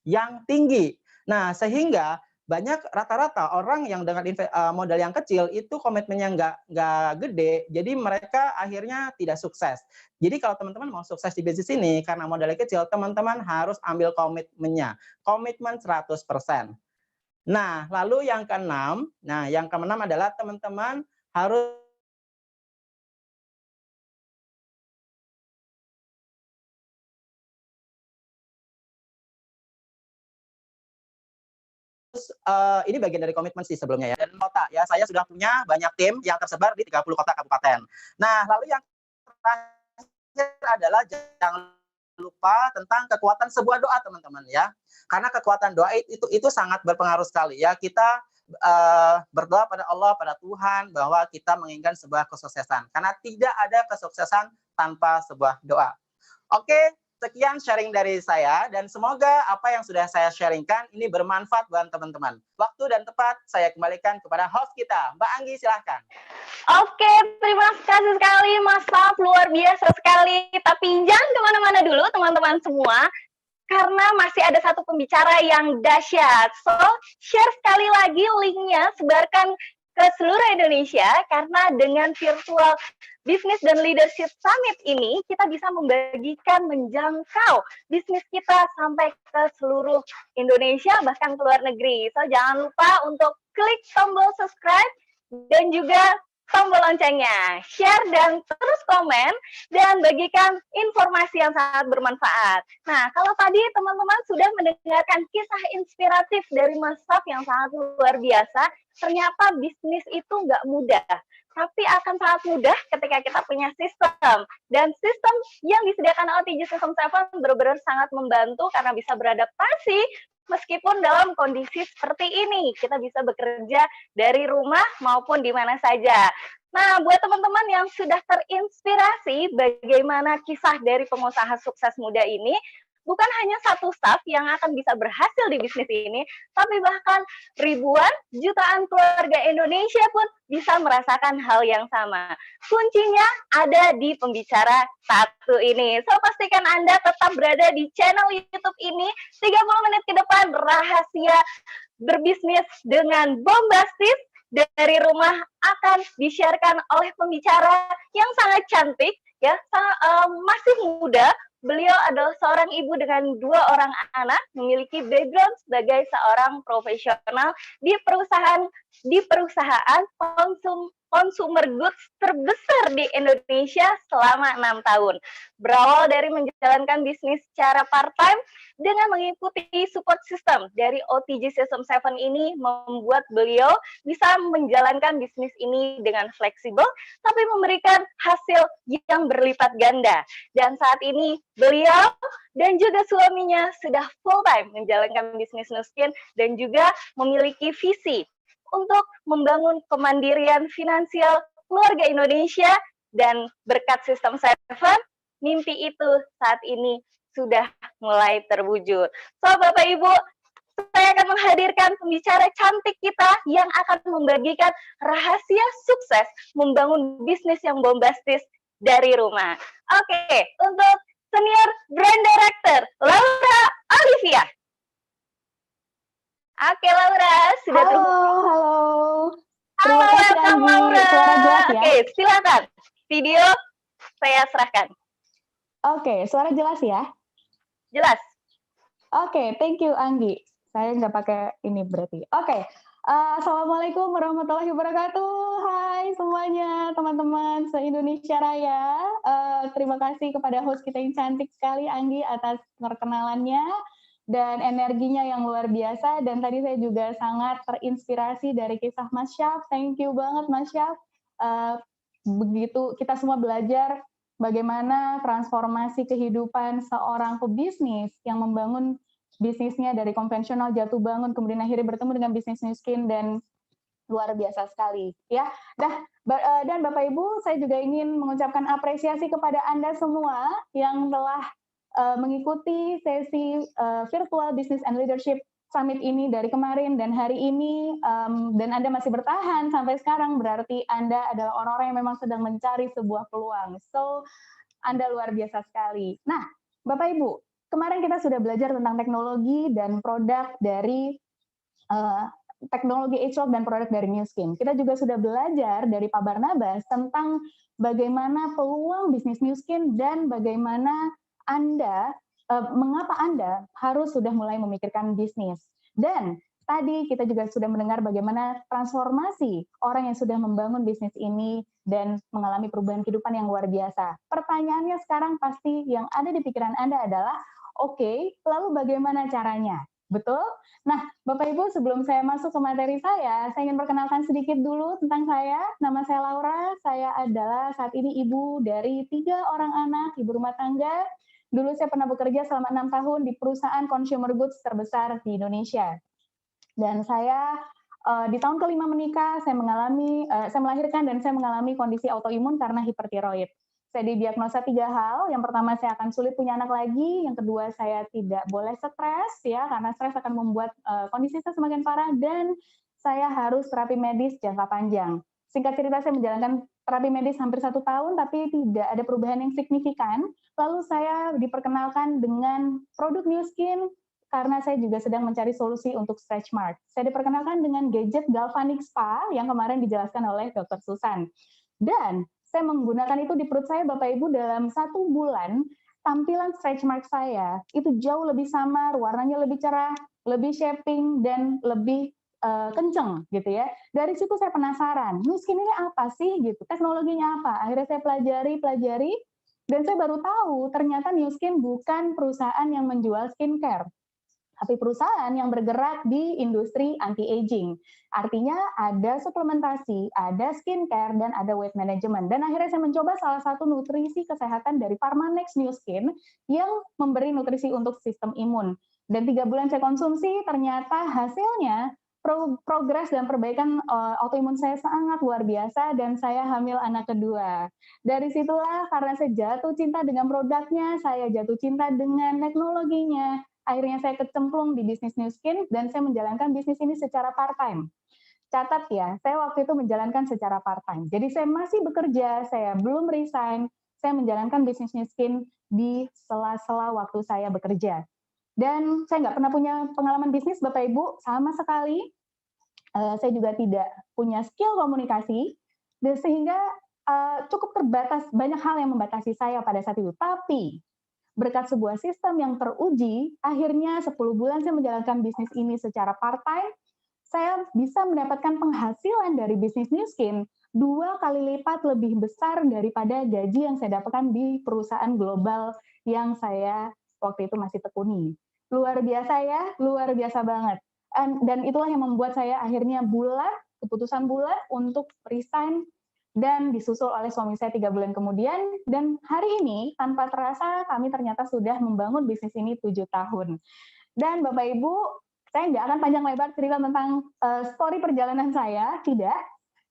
yang tinggi. Nah, sehingga banyak rata-rata orang yang dengan modal yang kecil itu komitmennya nggak gede, jadi mereka akhirnya tidak sukses. Jadi kalau teman-teman mau sukses di bisnis ini karena modalnya kecil, teman-teman harus ambil komitmen 100%. Nah, lalu yang keenam, adalah teman-teman harus ini bagian dari komitmen sih sebelumnya ya. Dan kota ya, saya sudah punya banyak tim yang tersebar di 30 kota kabupaten. Nah, lalu yang terakhir adalah jangan lupa tentang kekuatan sebuah doa teman-teman ya. Karena kekuatan doa itu sangat berpengaruh sekali ya. Kita berdoa pada Allah, pada Tuhan bahwa kita menginginkan sebuah kesuksesan. Karena tidak ada kesuksesan tanpa sebuah doa. Oke, sekian sharing dari saya dan semoga apa yang sudah saya sharingkan ini bermanfaat buat teman-teman. Waktu dan tepat saya kembalikan kepada host kita, Mbak Anggi, silahkan. Oke, terima kasih sekali Mas Saf, luar biasa sekali. Tapi jangan kemana-mana dulu teman-teman semua, karena masih ada satu pembicara yang dahsyat. So, share sekali lagi linknya, sebarkan ke seluruh Indonesia, karena dengan virtual Business dan Leadership Summit ini, kita bisa membagikan, menjangkau bisnis kita sampai ke seluruh Indonesia, bahkan ke luar negeri. So, jangan lupa untuk klik tombol subscribe dan juga tombol loncengnya, share dan terus komen, dan bagikan informasi yang sangat bermanfaat. Nah, kalau tadi teman-teman sudah mendengarkan kisah inspiratif dari Mas Saf yang sangat luar biasa, ternyata bisnis itu nggak mudah, tapi akan sangat mudah ketika kita punya sistem. Dan sistem yang disediakan OTG System 7 benar-benar sangat membantu karena bisa beradaptasi meskipun dalam kondisi seperti ini. Kita bisa bekerja dari rumah maupun di mana saja. Nah, buat teman-teman yang sudah terinspirasi bagaimana kisah dari pengusaha sukses muda ini, bukan hanya satu staff yang akan bisa berhasil di bisnis ini, tapi bahkan ribuan, jutaan keluarga Indonesia pun bisa merasakan hal yang sama. Kuncinya ada di pembicara satu ini. So, pastikan Anda tetap berada di channel YouTube ini. 30 menit ke depan, rahasia berbisnis dengan bombastis dari rumah akan di-sharekan oleh pembicara yang sangat cantik, ya, masih muda. Beliau adalah seorang ibu dengan 2 orang anak, memiliki background sebagai seorang profesional di perusahaan consumer goods terbesar di Indonesia selama 6 tahun. Berawal dari menjalankan bisnis secara part-time dengan mengikuti support system dari OTG System 7 ini membuat beliau bisa menjalankan bisnis ini dengan fleksibel tapi memberikan hasil yang berlipat ganda. Dan saat ini beliau dan juga suaminya sudah full-time menjalankan bisnis Nuskin dan juga memiliki visi untuk membangun kemandirian finansial keluarga Indonesia, dan berkat System 7, mimpi itu saat ini sudah mulai terwujud. So, Bapak Ibu, saya akan menghadirkan pembicara cantik kita yang akan membagikan rahasia sukses membangun bisnis yang bombastis dari rumah. Oke, untuk Senior Brand Director, Laura Olivia. Oke, Laura, sudah terhubung. Halo. Halo, welcome Laura. Suara jelas ya? Oke, silakan. Video saya serahkan. Oke, suara jelas ya? Jelas. Oke, thank you Anggi. Saya nggak pakai ini berarti. Oke, Assalamualaikum warahmatullahi wabarakatuh. Hai semuanya, teman-teman se-Indonesia Raya. Terima kasih kepada host kita yang cantik sekali, Anggi, atas perkenalannya dan energinya yang luar biasa. Dan tadi saya juga sangat terinspirasi dari kisah Mas Syaf. Thank you banget Mas Syaf. Begitu kita semua belajar bagaimana transformasi kehidupan seorang pebisnis yang membangun bisnisnya dari konvensional jatuh bangun, kemudian akhirnya bertemu dengan bisnis Nuskin, dan luar biasa sekali ya. Dan Bapak Ibu, saya juga ingin mengucapkan apresiasi kepada Anda semua yang telah mengikuti sesi virtual Business and Leadership Summit ini dari kemarin dan hari ini, dan Anda masih bertahan sampai sekarang, berarti Anda adalah orang-orang yang memang sedang mencari sebuah peluang. So, Anda luar biasa sekali. Nah, Bapak Ibu, kemarin kita sudah belajar tentang teknologi dan produk dari teknologi Agelock dan produk dari New Skin. Kita juga sudah belajar dari Pak Barnabas tentang bagaimana peluang bisnis New Skin dan bagaimana mengapa Anda harus sudah mulai memikirkan bisnis. Dan tadi kita juga sudah mendengar bagaimana transformasi orang yang sudah membangun bisnis ini dan mengalami perubahan kehidupan yang luar biasa. Pertanyaannya sekarang pasti yang ada di pikiran Anda adalah, oke, lalu bagaimana caranya? Betul? Nah, Bapak Ibu, sebelum saya masuk ke materi saya ingin perkenalkan sedikit dulu tentang saya. Nama saya Laura, saya adalah saat ini ibu dari 3 orang anak, ibu rumah tangga. Dulu saya pernah bekerja selama 6 tahun di perusahaan consumer goods terbesar di Indonesia. Dan saya di tahun kelima menikah, saya melahirkan dan saya mengalami kondisi autoimun karena hipertiroid. Saya didiagnosa 3 hal. Yang pertama, saya akan sulit punya anak lagi. Yang kedua, saya tidak boleh stres, ya, karena stres akan membuat kondisi saya semakin parah. Dan saya harus terapi medis jangka panjang. Singkat cerita, saya menjalankan terapi medis hampir 1 tahun, tapi tidak ada perubahan yang signifikan. Lalu saya diperkenalkan dengan produk New Skin, karena saya juga sedang mencari solusi untuk stretch mark. Saya diperkenalkan dengan gadget Galvanic Spa yang kemarin dijelaskan oleh Dr. Susan. Dan saya menggunakan itu di perut saya, Bapak Ibu, dalam 1 bulan, tampilan stretch mark saya itu jauh lebih samar, warnanya lebih cerah, lebih shaping, dan lebih kenceng, gitu ya. Dari situ saya penasaran, New Skin ini apa sih, gitu, teknologinya apa? Akhirnya saya pelajari, dan saya baru tahu ternyata New Skin bukan perusahaan yang menjual skincare, tapi perusahaan yang bergerak di industri anti-aging. Artinya ada suplementasi, ada skincare, dan ada weight management. Dan akhirnya saya mencoba salah satu nutrisi kesehatan dari Pharmanex New Skin yang memberi nutrisi untuk sistem imun. Dan 3 bulan saya konsumsi, ternyata hasilnya progres dan perbaikan autoimun saya sangat luar biasa, dan saya hamil anak kedua. Dari situlah, karena saya jatuh cinta dengan produknya, saya jatuh cinta dengan teknologinya, akhirnya saya kecemplung di bisnis New Skin, dan saya menjalankan bisnis ini secara part-time. Catat ya, saya waktu itu menjalankan secara part-time. Jadi saya masih bekerja, saya belum resign, saya menjalankan bisnis New Skin di sela-sela waktu saya bekerja. Dan saya nggak pernah punya pengalaman bisnis, Bapak Ibu, sama sekali. Saya juga tidak punya skill komunikasi, dan sehingga cukup terbatas, banyak hal yang membatasi saya pada saat itu. Tapi berkat sebuah sistem yang teruji, akhirnya 10 bulan saya menjalankan bisnis ini secara part-time, saya bisa mendapatkan penghasilan dari bisnis New Skin 2 kali lipat lebih besar daripada gaji yang saya dapatkan di perusahaan global yang saya waktu itu masih tekuni. Luar biasa ya, luar biasa banget. Dan itulah yang membuat saya akhirnya keputusan bulat untuk resign, dan disusul oleh suami saya 3 bulan kemudian, dan hari ini tanpa terasa kami ternyata sudah membangun bisnis ini 7 tahun. Dan Bapak Ibu, saya nggak akan panjang lebar cerita tentang story perjalanan saya, tidak,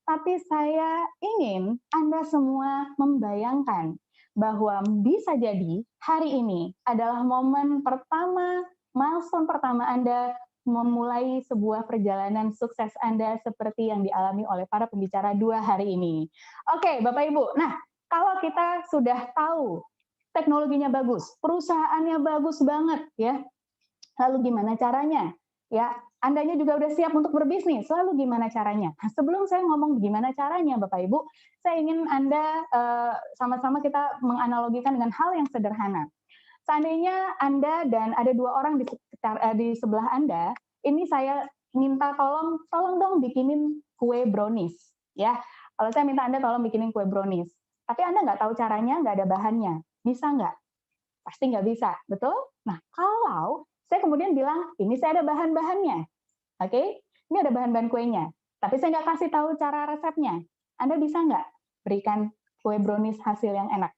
tapi saya ingin Anda semua membayangkan bahwa bisa jadi hari ini adalah momen pertama, milestone pertama Anda memulai sebuah perjalanan sukses Anda seperti yang dialami oleh para pembicara 2 hari ini. Oke, Bapak Ibu. Nah, kalau kita sudah tahu teknologinya bagus, perusahaannya bagus banget, ya. Lalu gimana caranya? Ya, Andanya juga udah siap untuk berbisnis. Lalu gimana caranya? Nah, sebelum saya ngomong gimana caranya, Bapak Ibu, saya ingin Anda sama-sama kita menganalogikan dengan hal yang sederhana. Seandainya Anda dan ada 2 orang di sebelah Anda, ini saya minta tolong dong bikinin kue brownies, ya. Kalau saya minta Anda tolong bikinin kue brownies, tapi Anda nggak tahu caranya, nggak ada bahannya, bisa nggak? Pasti nggak bisa, betul? Nah, kalau saya kemudian bilang, ini saya ada bahan-bahannya, oke? Ini ada bahan-bahan kuenya, tapi saya nggak kasih tahu cara resepnya, Anda bisa nggak berikan kue brownies hasil yang enak?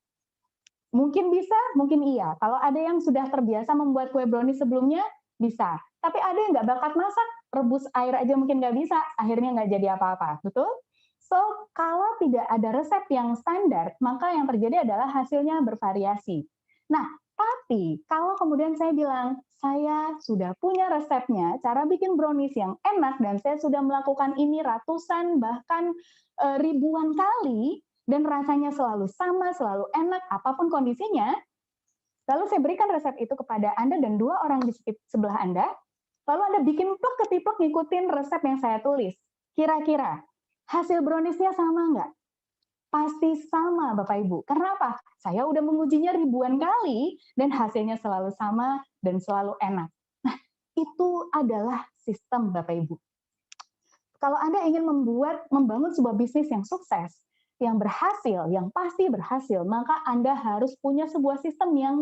Mungkin bisa, mungkin iya. Kalau ada yang sudah terbiasa membuat kue brownies sebelumnya, bisa. Tapi ada yang nggak bakat masak, rebus air aja mungkin nggak bisa, akhirnya nggak jadi apa-apa, betul? So, kalau tidak ada resep yang standar, maka yang terjadi adalah hasilnya bervariasi. Nah, tapi kalau kemudian saya bilang, saya sudah punya resepnya, cara bikin brownies yang enak, dan saya sudah melakukan ini ratusan, bahkan ribuan kali, dan rasanya selalu sama, selalu enak, apapun kondisinya, Lalu saya berikan resep itu kepada Anda dan 2 orang di sebelah Anda, lalu Anda bikin plek ketiplek ngikutin resep yang saya tulis. Kira-kira hasil brownies-nya sama nggak? Pasti sama Bapak Ibu. Karena apa? Saya udah mengujinya ribuan kali dan hasilnya selalu sama dan selalu enak. Nah, itu adalah sistem Bapak Ibu. Kalau Anda ingin membangun sebuah bisnis yang sukses, yang berhasil, yang pasti berhasil, maka Anda harus punya sebuah sistem yang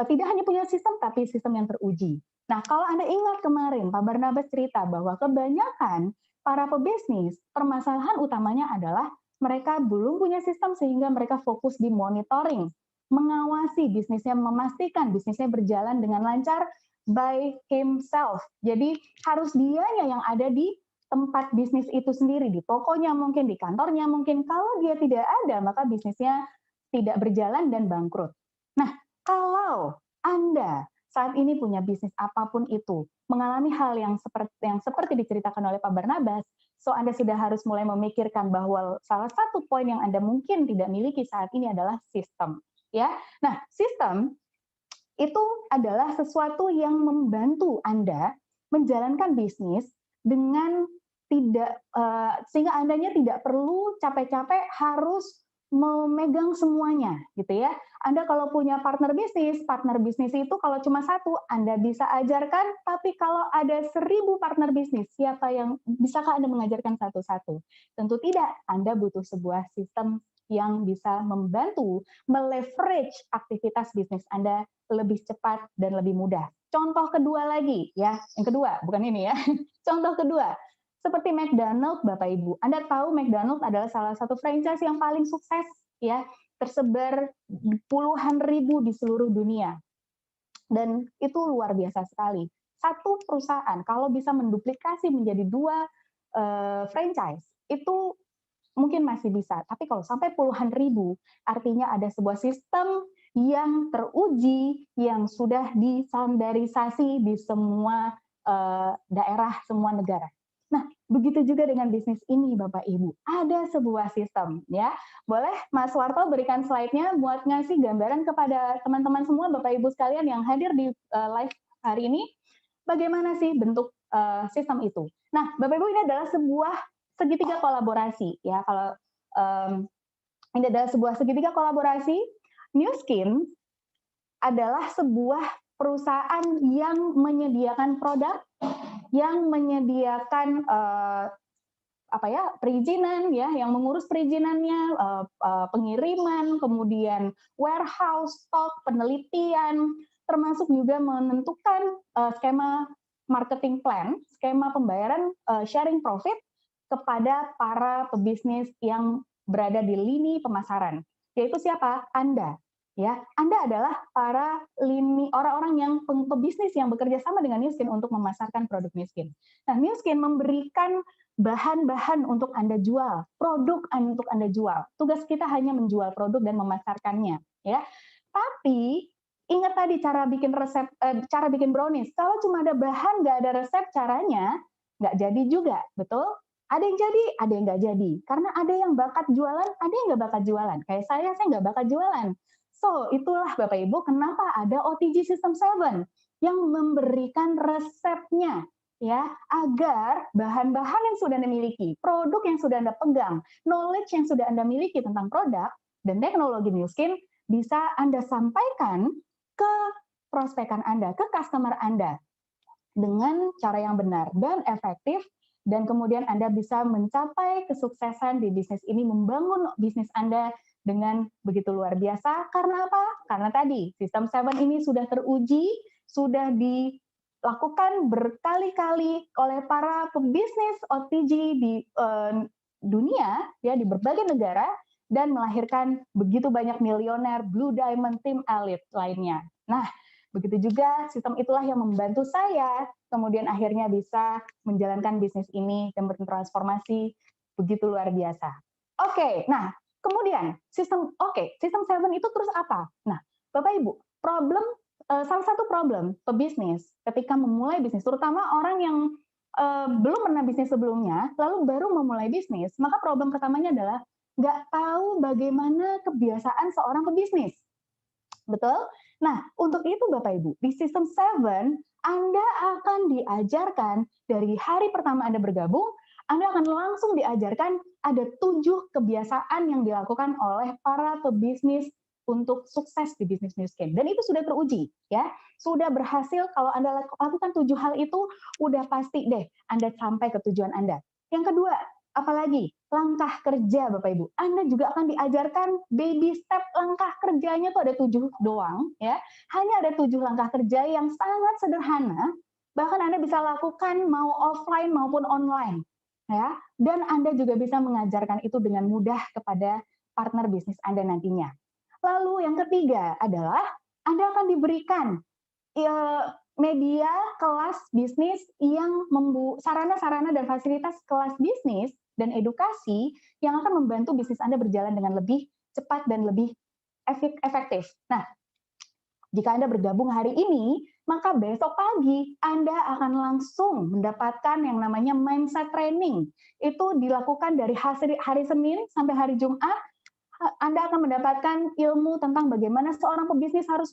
tidak hanya punya sistem, tapi sistem yang teruji. Nah, kalau Anda ingat kemarin, Pak Barnabas cerita bahwa kebanyakan para pebisnis, permasalahan utamanya adalah mereka belum punya sistem sehingga mereka fokus di monitoring, mengawasi bisnisnya, memastikan bisnisnya berjalan dengan lancar by himself. Jadi harus dianya yang ada di tempat bisnis itu sendiri, di tokonya mungkin, di kantornya mungkin. Kalau dia tidak ada, maka bisnisnya tidak berjalan dan bangkrut. Nah, kalau Anda saat ini punya bisnis apapun itu, mengalami hal yang seperti diceritakan oleh Pak Barnabas, so Anda sudah harus mulai memikirkan bahwa salah satu poin yang Anda mungkin tidak miliki saat ini adalah sistem. Ya, nah sistem itu adalah sesuatu yang membantu Anda menjalankan bisnis dengan sehingga Andanya tidak perlu capek-capek harus memegang semuanya, gitu ya. Anda kalau punya partner bisnis itu kalau cuma satu, Anda bisa ajarkan, tapi kalau ada 1000 partner bisnis, bisakah Anda mengajarkan satu-satu? Tentu tidak, Anda butuh sebuah sistem yang bisa membantu meleverage aktivitas bisnis Anda lebih cepat dan lebih mudah. Contoh kedua lagi, ya, yang kedua, bukan ini ya. Contoh kedua, seperti McDonald's, Bapak Ibu. Anda tahu McDonald's adalah salah satu franchise yang paling sukses, ya, tersebar puluhan ribu di seluruh dunia. Dan itu luar biasa sekali. Satu perusahaan kalau bisa menduplikasi menjadi 2 franchise, itu mungkin masih bisa. Tapi kalau sampai puluhan ribu, artinya ada sebuah sistem yang teruji, yang sudah distandarisasi di semua daerah, semua negara. Nah, begitu juga dengan bisnis ini, Bapak Ibu. Ada sebuah sistem, ya. Boleh Mas Warto berikan slide-nya buat ngasih gambaran kepada teman-teman semua, Bapak Ibu sekalian yang hadir di live hari ini, bagaimana sih bentuk sistem itu. Nah, Bapak Ibu, ini adalah sebuah segitiga kolaborasi, ya. Kalau ini adalah sebuah segitiga kolaborasi, Nu Skin adalah sebuah perusahaan yang menyediakan produk, yang menyediakan perizinan, ya, yang mengurus perizinannya, pengiriman, kemudian warehouse, stok, penelitian, termasuk juga menentukan skema marketing plan, skema pembayaran sharing profit kepada para pebisnis yang berada di lini pemasaran. Yaitu siapa? Anda. Ya, Anda adalah para orang-orang yang pebisnis yang bekerja sama dengan Nu Skin untuk memasarkan produk Nu Skin. Nah, Nu Skin memberikan bahan-bahan untuk Anda jual, produk untuk Anda jual. Tugas kita hanya menjual produk dan memasarkannya, ya. Tapi ingat tadi cara bikin brownies. Kalau cuma ada bahan, nggak ada resep caranya, nggak jadi juga, betul? Ada yang jadi, ada yang nggak jadi. Karena ada yang bakat jualan, ada yang nggak bakat jualan. Kayak saya nggak bakat jualan. So, itulah Bapak Ibu kenapa ada OTG System 7 yang memberikan resepnya, ya, agar bahan-bahan yang sudah Anda miliki, produk yang sudah Anda pegang, knowledge yang sudah Anda miliki tentang produk dan teknologi Nu Skin bisa Anda sampaikan ke prospekan Anda, ke customer Anda dengan cara yang benar dan efektif, dan kemudian Anda bisa mencapai kesuksesan di bisnis ini, membangun bisnis Anda dengan begitu luar biasa. Karena apa? Karena tadi sistem 7 ini sudah teruji, sudah dilakukan berkali-kali oleh para pebisnis OTG di dunia, ya, di berbagai negara, dan melahirkan begitu banyak milioner, Blue Diamond, Team Elite lainnya. Nah, begitu juga sistem itulah yang membantu saya kemudian akhirnya bisa menjalankan bisnis ini dan bertransformasi begitu luar biasa. Oke, nah kemudian sistem 7 itu terus apa? Nah, Bapak Ibu, salah satu problem pebisnis ketika memulai bisnis, terutama orang yang belum pernah bisnis sebelumnya, lalu baru memulai bisnis, maka problem pertamanya adalah nggak tahu bagaimana kebiasaan seorang pebisnis. Betul? Nah, untuk itu Bapak Ibu, di System 7, Anda akan diajarkan dari hari pertama Anda bergabung, Anda akan langsung diajarkan ada 7 kebiasaan yang dilakukan oleh para pebisnis untuk sukses di bisnis New Skin. Dan itu sudah teruji, ya. Sudah berhasil kalau Anda lakukan 7 hal itu, udah pasti deh Anda sampai ke tujuan Anda. Yang kedua, apalagi langkah kerja Bapak Ibu. Anda juga akan diajarkan baby step langkah kerjanya tuh ada 7 doang, ya. Hanya ada 7 langkah kerja yang sangat sederhana, bahkan Anda bisa lakukan mau offline maupun online, ya. Dan Anda juga bisa mengajarkan itu dengan mudah kepada partner bisnis Anda nantinya. Lalu yang ketiga adalah Anda akan diberikan media kelas bisnis yang sarana-sarana dan fasilitas kelas bisnis dan edukasi yang akan membantu bisnis Anda berjalan dengan lebih cepat dan lebih efektif. Nah, jika Anda bergabung hari ini, maka besok pagi Anda akan langsung mendapatkan yang namanya mindset training. Itu dilakukan dari hari Senin sampai hari Jumat. Anda akan mendapatkan ilmu tentang bagaimana seorang pebisnis harus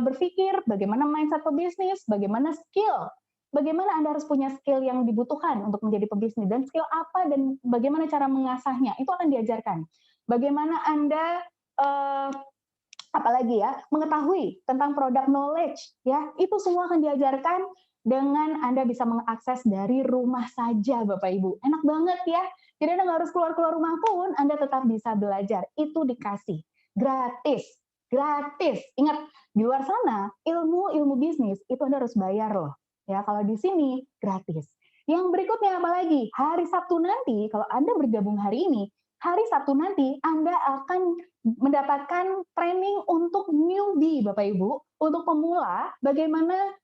berpikir, bagaimana mindset pebisnis, bagaimana skill, bagaimana Anda harus punya skill yang dibutuhkan untuk menjadi pebisnis, dan skill apa dan bagaimana cara mengasahnya, itu akan diajarkan. Bagaimana Anda apalagi ya, mengetahui tentang product knowledge, ya, itu semua akan diajarkan dengan Anda bisa mengakses dari rumah saja, Bapak Ibu. Enak banget ya. Jadi Anda nggak harus keluar-keluar rumah pun, Anda tetap bisa belajar. Itu dikasih. Gratis. Gratis. Ingat, di luar sana, ilmu bisnis, itu Anda harus bayar loh. Ya, kalau di sini, gratis. Yang berikutnya apalagi? Hari Sabtu nanti, kalau Anda bergabung hari ini, hari Sabtu nanti, Anda akan mendapatkan training untuk newbie, Bapak Ibu. Untuk pemula, bagaimana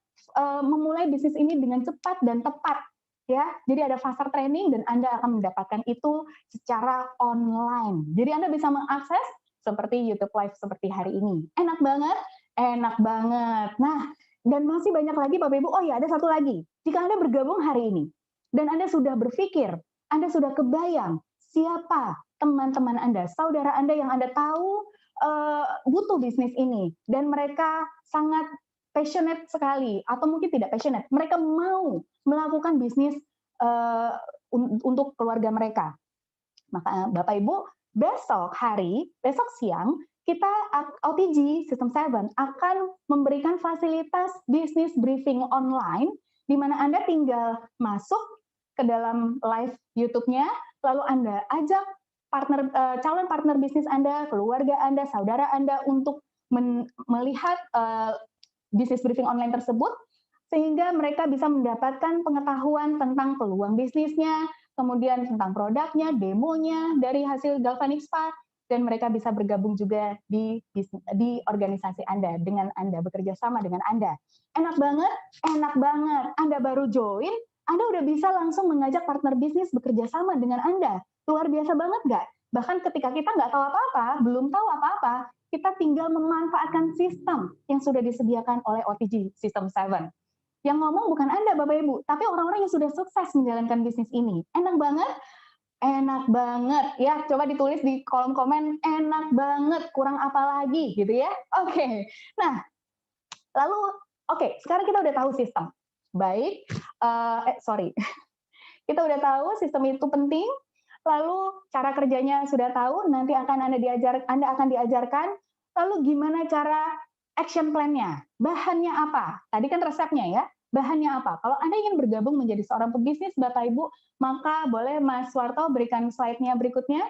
memulai bisnis ini dengan cepat dan tepat. Ya, jadi ada fast training dan Anda akan mendapatkan itu secara online. Jadi Anda bisa mengakses seperti YouTube Live seperti hari ini. Enak banget, enak banget. Nah, dan masih banyak lagi Bapak Ibu. Oh ya, ada satu lagi. Jika Anda bergabung hari ini dan Anda sudah berpikir, Anda sudah kebayang siapa teman-teman Anda, saudara Anda yang Anda tahu butuh bisnis ini dan mereka sangat passionate sekali, atau mungkin tidak passionate, mereka mau melakukan bisnis untuk keluarga mereka. Maka Bapak Ibu, besok siang, kita OTG System 7 akan memberikan fasilitas bisnis briefing online, di mana Anda tinggal masuk ke dalam live YouTube-nya, lalu Anda ajak calon partner bisnis Anda, keluarga Anda, saudara Anda untuk melihat bisnis briefing online tersebut, sehingga mereka bisa mendapatkan pengetahuan tentang peluang bisnisnya, kemudian tentang produknya, demonya dari hasil Galvanic Spa, dan mereka bisa bergabung juga di organisasi Anda, dengan Anda, bekerja sama dengan Anda. Enak banget, enak banget. Anda baru join, Anda udah bisa langsung mengajak partner bisnis bekerja sama dengan Anda. Luar biasa banget nggak? Bahkan ketika kita nggak tahu apa-apa, belum tahu apa-apa, kita tinggal memanfaatkan sistem yang sudah disediakan oleh OTG System 7. Yang ngomong bukan Anda, Bapak Ibu, tapi orang-orang yang sudah sukses menjalankan bisnis ini. Enak banget? Enak banget. Ya, coba ditulis di kolom komen, enak banget, kurang apa lagi, gitu ya. Oke. Nah, lalu, sekarang kita udah tahu sistem. Baik, kita udah tahu sistem itu penting, lalu cara kerjanya sudah tahu, nanti Anda akan diajarkan, lalu gimana cara action plan-nya, bahannya apa? Tadi kan resepnya ya, bahannya apa? Kalau Anda ingin bergabung menjadi seorang pebisnis, Bapak Ibu, maka boleh Mas Warto berikan slide-nya berikutnya.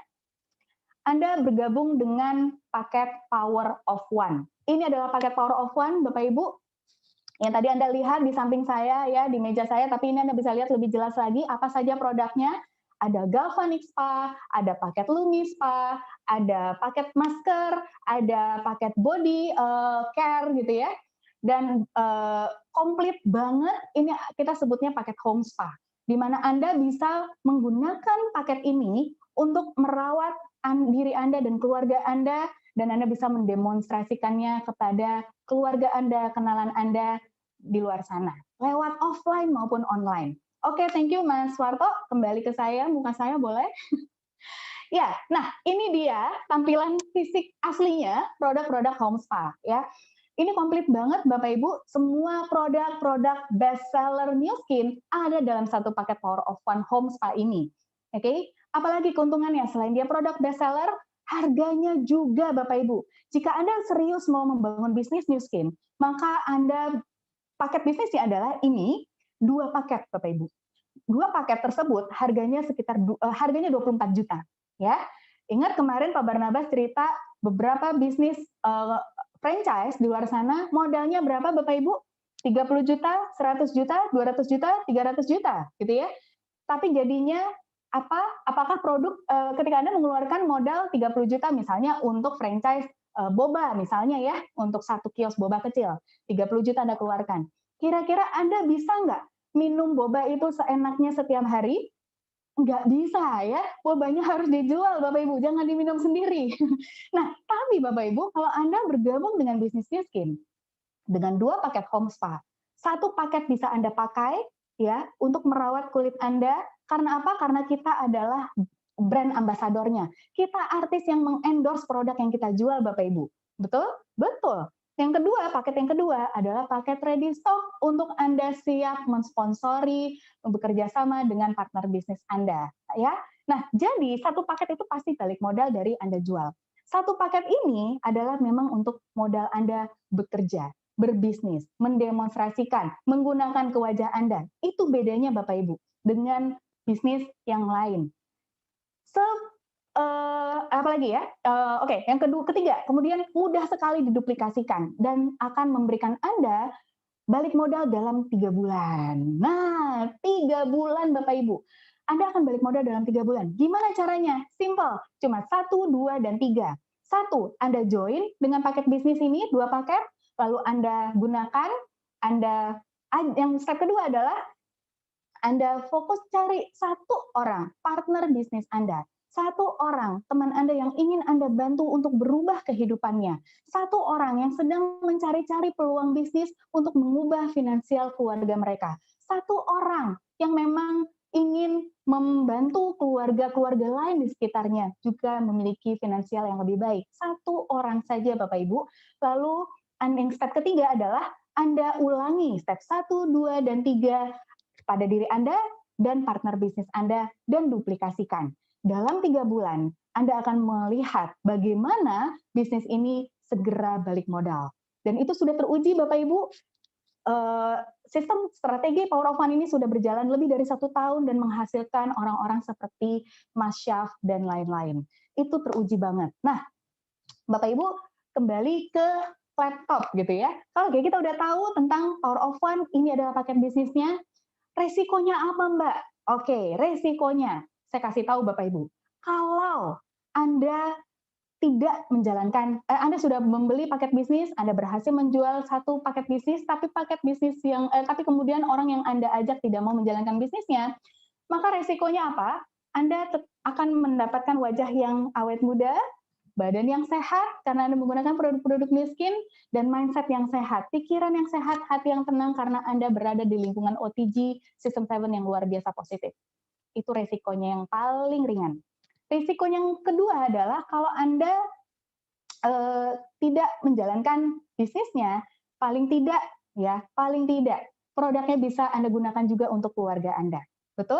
Anda bergabung dengan paket Power of One. Ini adalah paket Power of One, Bapak Ibu, yang tadi Anda lihat di samping saya, ya, di meja saya, tapi ini Anda bisa lihat lebih jelas lagi apa saja produknya. Ada Galvanic Spa, ada paket Lumi Spa, ada paket masker, ada paket body care gitu ya, dan komplit banget. Ini kita sebutnya paket Home Spa, di mana Anda bisa menggunakan paket ini untuk merawat diri Anda dan keluarga Anda, dan Anda bisa mendemonstrasikannya kepada keluarga Anda, kenalan Anda di luar sana, lewat offline maupun online. Oke, thank you Mas Warto. Kembali ke saya, muka saya boleh? Ya, nah ini dia tampilan fisik aslinya produk-produk Home Spa. Ya, Ini komplit banget Bapak Ibu, semua produk-produk best seller New Skin ada dalam satu paket Power of One Home Spa ini. Oke, apalagi keuntungannya selain dia produk best seller, harganya juga Bapak Ibu. Jika Anda serius mau membangun bisnis New Skin, maka paket bisnisnya adalah ini, 2 paket Bapak Ibu. 2 paket tersebut harganya harganya 24 juta, ya. Ingat kemarin Pak Barnabas cerita beberapa bisnis franchise di luar sana modalnya berapa Bapak Ibu? 30 juta, 100 juta, 200 juta, 300 juta, gitu ya. Tapi jadinya apa? Apakah produk ketika Anda mengeluarkan modal 30 juta misalnya untuk franchise boba misalnya ya, untuk 1 kios boba kecil, 30 juta Anda keluarkan. Kira-kira Anda bisa nggak minum boba itu seenaknya setiap hari? Nggak bisa ya, bobanya harus dijual Bapak Ibu, jangan diminum sendiri. Nah, tapi Bapak Ibu, kalau Anda bergabung dengan bisnis New Skin, dengan 2 paket home spa, 1 paket bisa Anda pakai ya untuk merawat kulit Anda, karena apa? Karena kita adalah brand ambasadornya. Kita artis yang mengendorse produk yang kita jual Bapak Ibu. Betul? Betul. Yang kedua, paket yang kedua adalah paket ready stock untuk Anda siap mensponsori, bekerja sama dengan partner bisnis Anda, ya. Nah, jadi 1 paket itu pasti balik modal dari Anda jual. 1 paket ini adalah memang untuk modal Anda bekerja, berbisnis, mendemonstrasikan, menggunakan ke wajah Anda. Itu bedanya Bapak Ibu dengan bisnis yang lain. Apalagi ya? Oke, yang ketiga, kemudian mudah sekali diduplikasikan dan akan memberikan Anda balik modal dalam 3 bulan. Nah, 3 bulan Bapak Ibu. Anda akan balik modal dalam 3 bulan. Gimana caranya? Simple, cuma 1, 2, dan 3. 1, Anda join dengan paket bisnis ini, 2 paket, lalu Anda gunakan, yang step kedua adalah Anda fokus cari 1 orang partner bisnis Anda. 1 orang teman Anda yang ingin Anda bantu untuk berubah kehidupannya. 1 orang yang sedang mencari-cari peluang bisnis untuk mengubah finansial keluarga mereka. 1 orang yang memang ingin membantu keluarga-keluarga lain di sekitarnya juga memiliki finansial yang lebih baik. 1 orang saja Bapak Ibu. Lalu yang step ketiga adalah Anda ulangi step 1, 2, dan 3 pada diri Anda dan partner bisnis Anda dan duplikasikan. Dalam 3 bulan, Anda akan melihat bagaimana bisnis ini segera balik modal. Dan itu sudah teruji Bapak Ibu, sistem strategi Power of One ini sudah berjalan lebih dari 1 tahun dan menghasilkan orang-orang seperti Mas Syaf dan lain-lain. Itu teruji banget. Nah, Bapak Ibu kembali ke laptop gitu ya. Kalau kita udah tahu tentang Power of One, ini adalah paket bisnisnya, resikonya apa Mbak? Oke, resikonya saya kasih tahu Bapak Ibu, kalau Anda tidak menjalankan, Anda sudah membeli paket bisnis, Anda berhasil menjual 1 paket bisnis, tapi paket bisnis tapi kemudian orang yang Anda ajak tidak mau menjalankan bisnisnya, maka resikonya apa? Anda akan mendapatkan wajah yang awet muda, badan yang sehat karena Anda menggunakan produk-produk New Skin, dan mindset yang sehat, pikiran yang sehat, hati yang tenang karena Anda berada di lingkungan OTG System 7 yang luar biasa positif. Itu resikonya yang paling ringan. Risiko yang kedua adalah kalau Anda tidak menjalankan bisnisnya, paling tidak produknya bisa Anda gunakan juga untuk keluarga Anda. Betul?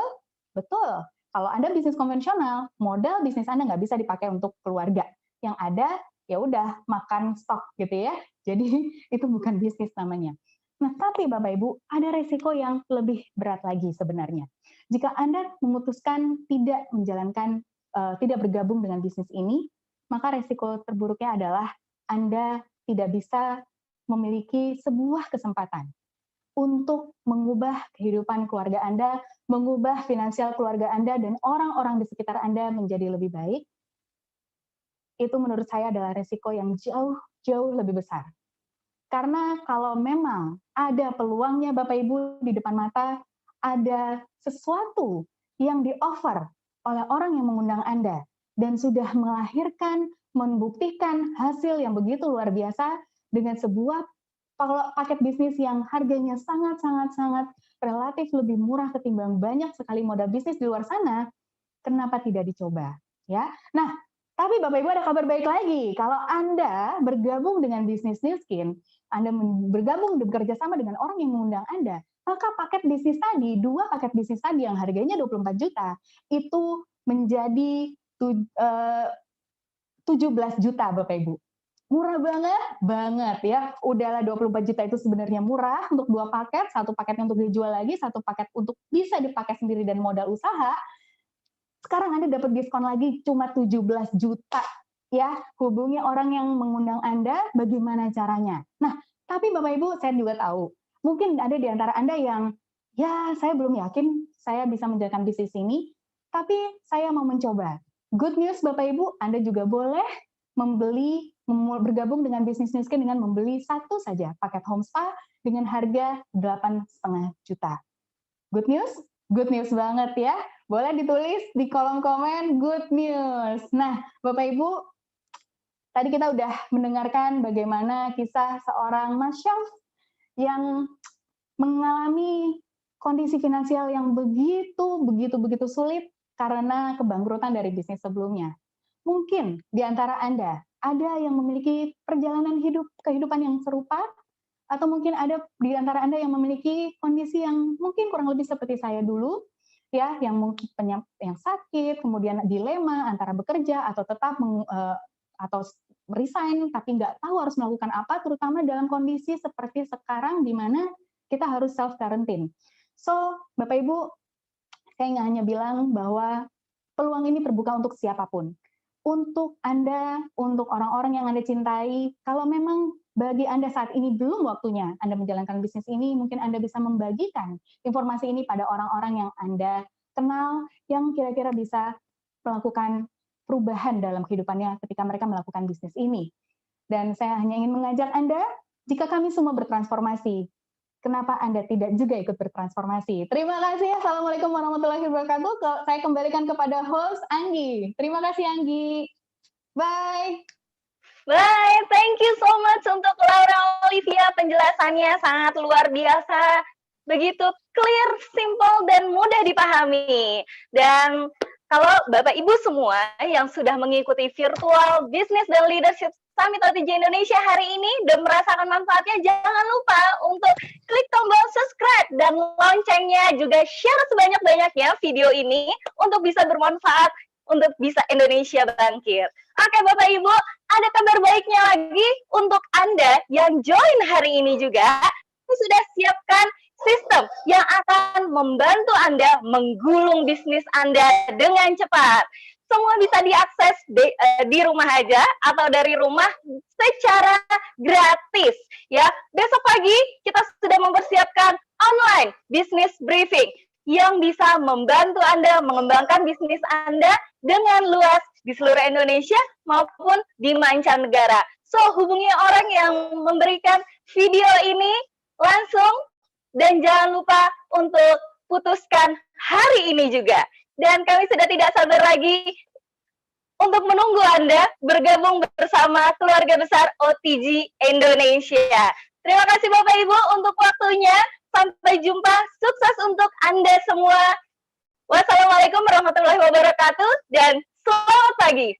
Betul. Kalau Anda bisnis konvensional, modal bisnis Anda nggak bisa dipakai untuk keluarga. Yang ada ya udah makan stok gitu ya. Jadi itu bukan bisnis namanya. Nah, tapi Bapak Ibu, ada resiko yang lebih berat lagi sebenarnya. Jika Anda memutuskan tidak menjalankan, tidak bergabung dengan bisnis ini, maka resiko terburuknya adalah Anda tidak bisa memiliki sebuah kesempatan untuk mengubah kehidupan keluarga Anda, mengubah finansial keluarga Anda, dan orang-orang di sekitar Anda menjadi lebih baik. Itu menurut saya adalah resiko yang jauh lebih besar. Karena kalau memang ada peluangnya Bapak Ibu di depan mata, ada sesuatu yang di-offer oleh orang yang mengundang Anda, dan sudah melahirkan, membuktikan hasil yang begitu luar biasa dengan sebuah paket bisnis yang harganya sangat relatif lebih murah ketimbang banyak sekali modal bisnis di luar sana, kenapa tidak dicoba? Ya, nah, tapi Bapak Ibu ada kabar baik lagi. Kalau Anda bergabung dengan bisnis New Skin, Anda bergabung bekerja sama dengan orang yang mengundang Anda, maka paket bisnis tadi, 2 paket bisnis tadi yang harganya 24 juta, itu menjadi 17 juta Bapak Ibu. Murah banget ya. Udahlah 24 juta itu sebenarnya murah untuk 2 paket, 1 paketnya untuk dijual lagi, 1 paket untuk bisa dipakai sendiri dan modal usaha. Sekarang Anda dapat diskon lagi cuma 17 juta ya. Hubungi orang yang mengundang Anda, bagaimana caranya. Nah, tapi Bapak Ibu saya juga tahu, mungkin ada di antara Anda yang, ya saya belum yakin saya bisa menjalankan bisnis ini, tapi saya mau mencoba. Good news Bapak Ibu, Anda juga boleh bergabung dengan bisnis Nuskin dengan membeli 1 saja paket home spa dengan harga 8,5 juta. Good news? Good news banget ya. Boleh ditulis di kolom komen good news. Nah, Bapak Ibu, tadi kita udah mendengarkan bagaimana kisah seorang Mas Syaf yang mengalami kondisi finansial yang begitu sulit karena kebangkrutan dari bisnis sebelumnya. Mungkin di antara Anda ada yang memiliki perjalanan kehidupan yang serupa, atau mungkin ada di antara Anda yang memiliki kondisi yang mungkin kurang lebih seperti saya dulu, ya, yang mungkin yang sakit, kemudian dilema antara bekerja atau tetap atau resign, tapi nggak tahu harus melakukan apa, terutama dalam kondisi seperti sekarang di mana kita harus self-quarantine. So, Bapak Ibu, saya nggak hanya bilang bahwa peluang ini terbuka untuk siapapun. Untuk Anda, untuk orang-orang yang Anda cintai, kalau memang bagi Anda saat ini belum waktunya Anda menjalankan bisnis ini, mungkin Anda bisa membagikan informasi ini pada orang-orang yang Anda kenal, yang kira-kira bisa melakukan perubahan dalam kehidupannya ketika mereka melakukan bisnis ini. Dan saya hanya ingin mengajak Anda, jika kami semua bertransformasi, kenapa Anda tidak juga ikut bertransformasi? Terima kasih. Assalamualaikum warahmatullahi wabarakatuh. Saya kembalikan kepada host Anggi. Terima kasih Anggi. Bye. Bye, thank you so much untuk Laura Olivia, penjelasannya sangat luar biasa, begitu clear, simple, dan mudah dipahami. Dan kalau Bapak Ibu semua yang sudah mengikuti virtual Business dan Leadership Summit OTJ Indonesia hari ini dan merasakan manfaatnya, jangan lupa untuk klik tombol subscribe dan loncengnya, juga share sebanyak-banyaknya video ini untuk bisa bermanfaat, untuk bisa Indonesia bangkit. Oke Bapak Ibu, ada kabar baiknya lagi untuk Anda yang join hari ini juga. Kita sudah siapkan sistem yang akan membantu Anda menggulung bisnis Anda dengan cepat. Semua bisa diakses di rumah aja atau dari rumah secara gratis. Ya, besok pagi kita sudah mempersiapkan online business briefing yang bisa membantu Anda mengembangkan bisnis Anda dengan luas di seluruh Indonesia maupun di mancanegara. So, hubungi orang yang memberikan video ini langsung dan jangan lupa untuk putuskan hari ini juga. Dan kami sudah tidak sabar lagi untuk menunggu Anda bergabung bersama keluarga besar OTJ Indonesia. Terima kasih Bapak Ibu untuk waktunya. Sampai jumpa, sukses untuk Anda semua. Wassalamualaikum warahmatullahi wabarakatuh dan selamat pagi.